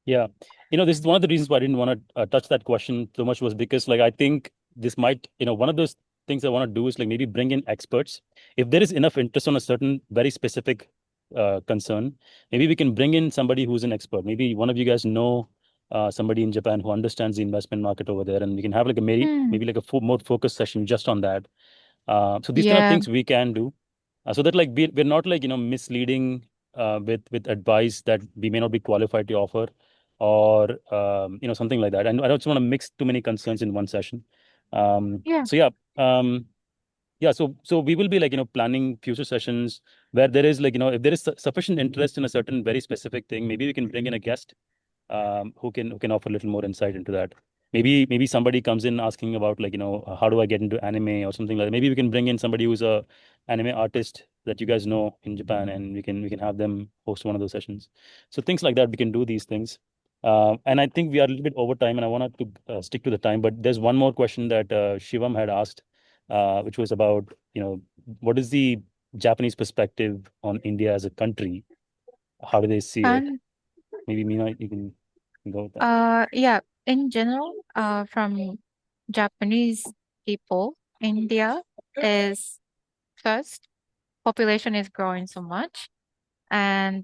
Yeah. This is one of the reasons why I didn't want to touch that question so much, was because I think this might, one of those things I want to do is maybe bring in experts. If there is enough interest on a certain very specific concern, maybe we can bring in somebody who's an expert. Maybe one of you guys know somebody in Japan who understands the investment market over there, and we can have maybe like a more focused session just on that. So these kind of things we can do, so that we're not misleading with advice that we may not be qualified to offer, or something like that. And I don't want to mix too many concerns in one session. So so we will be planning future sessions where there is if there is sufficient interest in a certain very specific thing, maybe we can bring in a guest who can offer a little more insight into that. Maybe somebody comes in asking about how do I get into anime or something like that. Maybe we can bring in somebody who's a anime artist that you guys know in Japan, and we can have them host one of those sessions. So things like that, we can do these things. And I think we are a little bit over time, and I wanted to stick to the time. But there's one more question that Shivam had asked, which was about what is the Japanese perspective on India as a country? How do they see it? Maybe Mina, you can go with that. Yeah, in general, from Japanese people, India is first, population is growing so much, and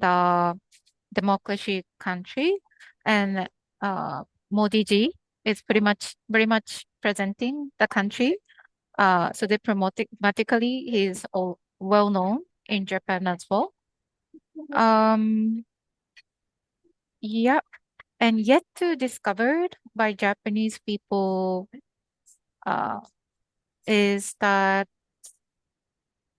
democracy country, and Modi ji is very much presenting the country. So diplomatically, he is all well known in Japan as well. Um, yeah, and yet to discovered by Japanese people uh, is that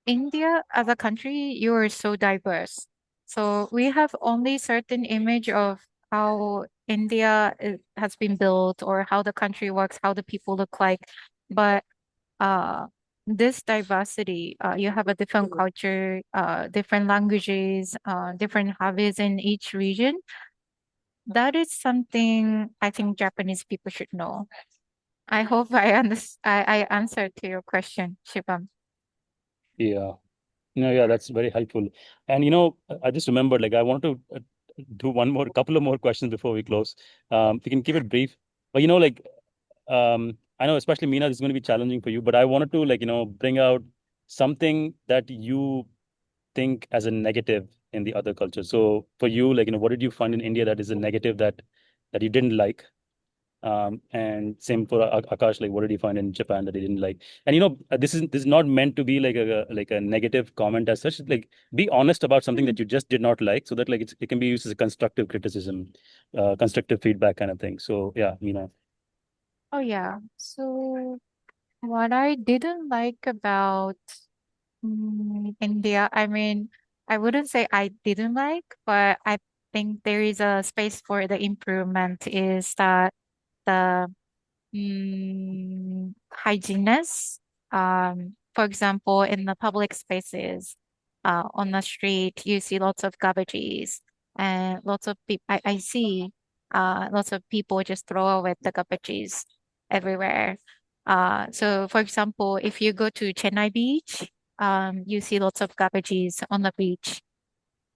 India as a country, you are so diverse. So we have only certain image of how has been built or how the country works, how the people look like. But uh, this diversity, you have a different culture, different languages, different habits in each region. That is something I think Japanese people should know. I hope I answered to your question, Shibam. Yeah. Yeah, that's very helpful. And I just remembered, like, I want to do couple of more questions before we close. We can keep it brief, but like, I know, especially Mina, this is going to be challenging for you, but I wanted to, like, bring out something that you think as a negative in the other culture. So for you, like, what did you find in India that is a negative that you didn't like? And same for Akash, like, what did you find in Japan that he didn't like? And this is not meant to be like a negative comment as such. Like, be honest about something that you just did not like, so that, like, it can be used as a constructive criticism, constructive feedback kind of thing. So yeah, Oh yeah. So what I didn't like about India, I mean, I wouldn't say I didn't like, but I think there is a space for the improvement is that the hygienist. For example, in the public spaces, on the street, you see lots of garbages and lots of people. I see lots of people just throw away the garbages everywhere. So for example, if you go to Chennai Beach, you see lots of garbages on the beach,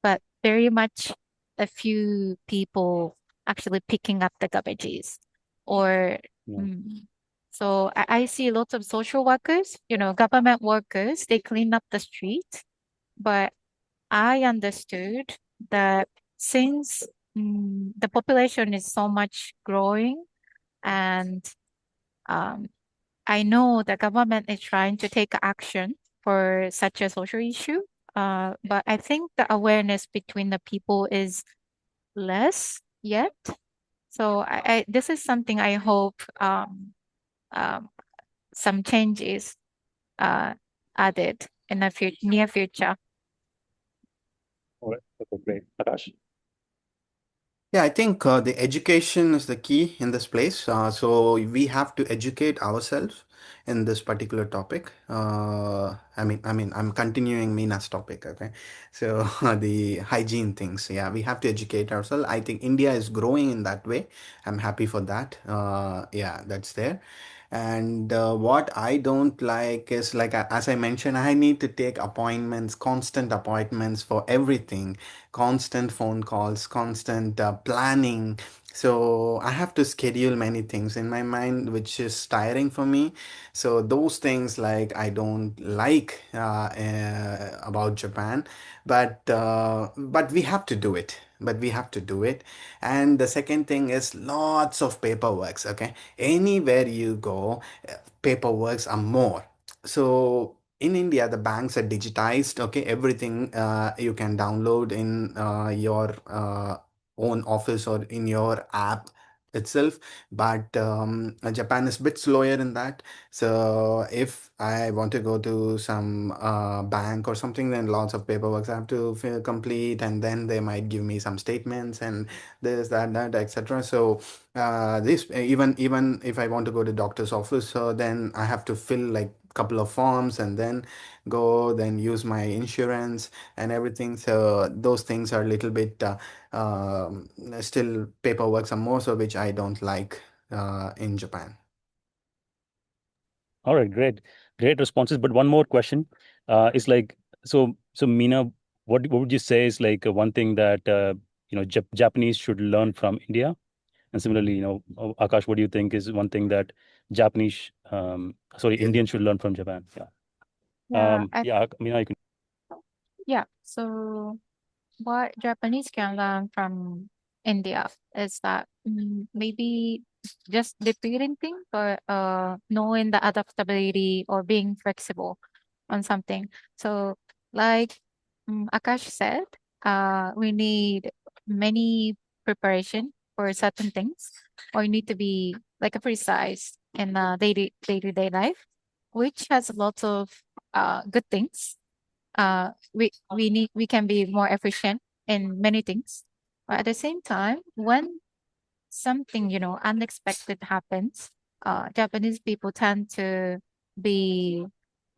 but very much a few people actually picking up the garbages or yeah, mm, so I see lots of social workers, government workers, they clean up the street. But I understood that since the population is so much growing and um, I know the government is trying to take action for such a social issue, but I think the awareness between the people is less yet. So this is something I hope um, some changes uh, added in the near future. all right, okay, great. Akash. Yeah, I think the education is the key in this place. So we have to educate ourselves in this particular topic. I'm continuing Mina's topic. Okay, so the hygiene things. Yeah, we have to educate ourselves. I think India is growing in that way. I'm happy for that. Yeah, that's there. And what I don't like is, like, as I mentioned, I need to take appointments, constant appointments for everything, constant phone calls, constant planning. So I have to schedule many things in my mind, which is tiring for me. So those things, like, I don't like about Japan, but we have to do it. But we have to do it. And the second thing is lots of paperwork. Okay, anywhere you go, paperworks are more. So in India, the banks are digitized. Okay, everything you can download in your own office or in your app itself. But Japan is a bit slower in that. So if I want to go to some bank or something, then lots of paperwork I have to complete, and then they might give me some statements and this, that, etc. So this even if I want to go to doctor's office, so then I have to fill like couple of forms and then then use my insurance and everything. So those things are a little bit still paperwork some more, so which I don't like in Japan. All right, great responses. But one more question is, like, so Mina, what would you say is, like, one thing that Japanese should learn from India? And similarly, Akash, what do you think is one thing that Yes. Indians should learn from Japan? Yeah. Yeah, Yeah, Mina, you can. yeah. So what Japanese can learn from India is that maybe just repeating things or knowing the adaptability or being flexible on something. So, like Akash said, we need many preparation for certain things, or you need to be like a precise in day life, which has lots of good things. We can be more efficient in many things, but at the same time, when something unexpected happens, Japanese people tend to be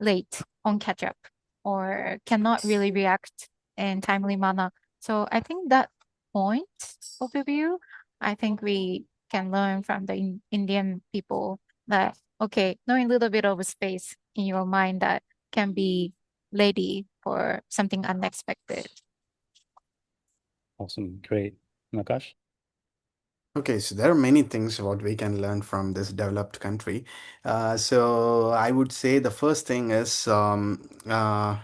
late on catch up or cannot really react in timely manner. So I think that point of view, I think we can learn from the Indian people that okay, knowing a little bit of a space in your mind that can be ready for something unexpected. Awesome. Great. Nakash? Okay, so there are many things what we can learn from this developed country. So I would say the first thing is the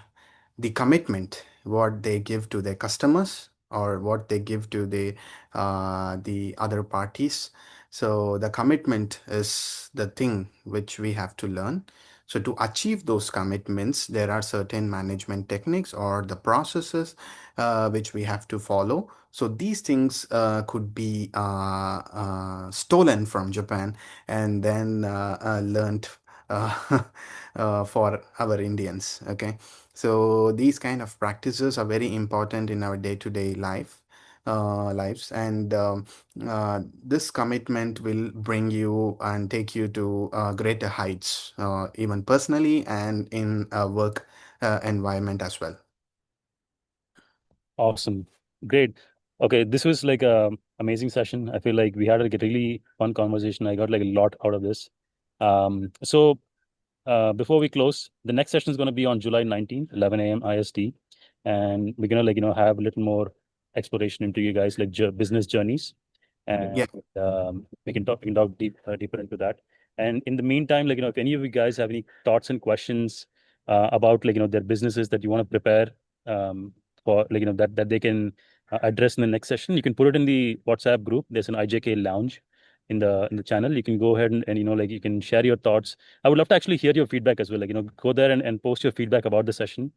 commitment what they give to their customers or what they give to the other parties. So the commitment is the thing which we have to learn. So to achieve those commitments, there are certain management techniques or the processes which we have to follow. So these things could be stolen from Japan and then learned for our Indians. Okay, so these kind of practices are very important in our day-to-day lives, and this commitment will bring you and take you to greater heights, even personally and in a work environment as well. Awesome. Great. Okay, this was like a amazing session. I feel like we had like a really fun conversation. I got like a lot out of this. So before we close, the next session is going to be on July 19th, 11 a.m. IST. And we're going to have a little more exploration into you guys like business journeys. And Yeah. we can talk deeper into that. And in the meantime, if any of you guys have any thoughts and questions about their businesses that you want to prepare um, for that they can address in the next session, you can put it in the WhatsApp group. There's an IJK lounge in the channel. You can go ahead and you can share your thoughts. I would love to actually hear your feedback as well. Go there and post your feedback about the session,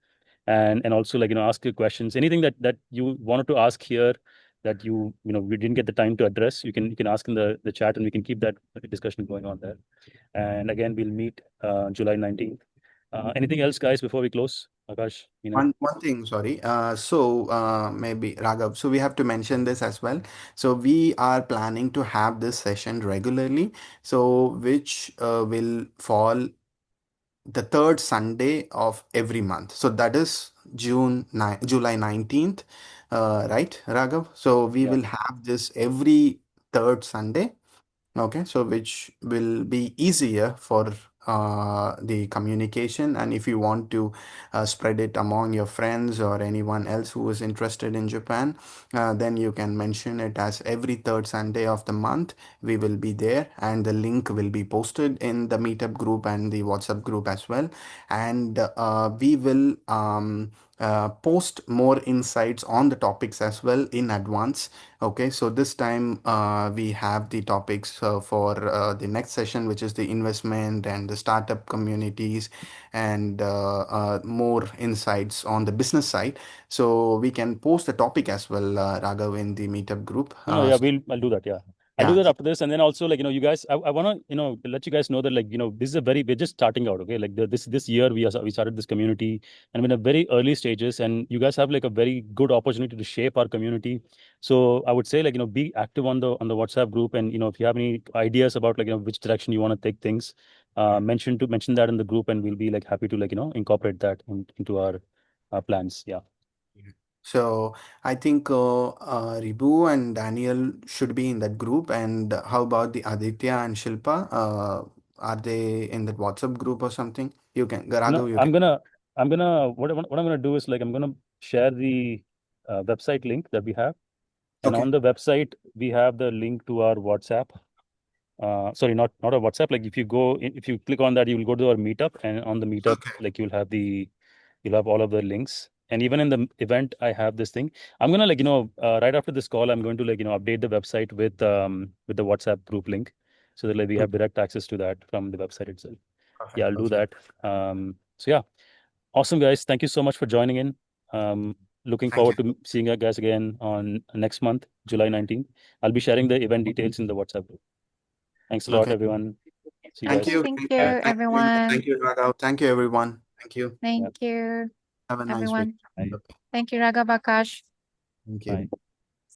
and also ask your questions. Anything that you wanted to ask here that we didn't get the time to address, you can ask in the chat, and we can keep that discussion going on there. And again, we'll meet July 19th. Anything else, guys, before we close? Akash, One thing, sorry. Maybe Raghav. So we have to mention this as well. So we are planning to have this session regularly. So which will fall the third Sunday of every month. So that is July 19th, right, Raghav? So we Yeah. will have this every third Sunday. Okay, so which will be easier for the communication, and if you want to spread it among your friends or anyone else who is interested in Japan, then you can mention it as every third Sunday of the month. We will be there, and the link will be posted in the meetup group and the WhatsApp group as well. And we will post more insights on the topics as well in advance. Okay, so this time we have the topics for the next session, which is the investment and the startup communities, and more insights on the business side. So we can post the topic as well, Raghav, in the meetup group. No, yeah, I'll do that. Yeah. I'll do Yeah, that after this. And then also, you guys, I want to, let you guys know that, this is we're just starting out. Okay. This year we started this community, and we're in a very early stages, and you guys have like a very good opportunity to shape our community. So I would say, be active on the WhatsApp group. And, if you have any ideas about, which direction you want to take things, mention that in the group, and we'll be happy to, incorporate that into our plans. Yeah. so I think Ribu and Daniel should be in that group. And how about the Aditya and Shilpa? Are they in that WhatsApp group or something? You can, No, Raghav, you I'm can. gonna, what I'm gonna do is I'm gonna share the website link that we have, and Okay. on the website we have the link to our WhatsApp. Sorry, not a WhatsApp. If you click on that, you will go to our meetup, and on the meetup, Okay. you'll have all of the links. And even in the event, I have this thing. I'm gonna right after this call, I'm going to update the website with the WhatsApp group link, so that we have direct access to that from the website itself. Perfect, Yeah, I'll do perfect. that. So yeah, awesome guys. Thank you so much for joining in. Looking Thank forward you. to seeing you guys again on next month, July 19th. I'll be sharing the event details in the WhatsApp group. Thanks a lot, Okay. everyone. See you Thank guys. you. Thank Thank you, you. Bye. Thank you. everyone. Thank you, Raghav. Thank you, everyone. Thank you. Thank you, Have a nice week. everyone. Bye. Okay. Thank you, Ragav, Akash. Thank you. Bye.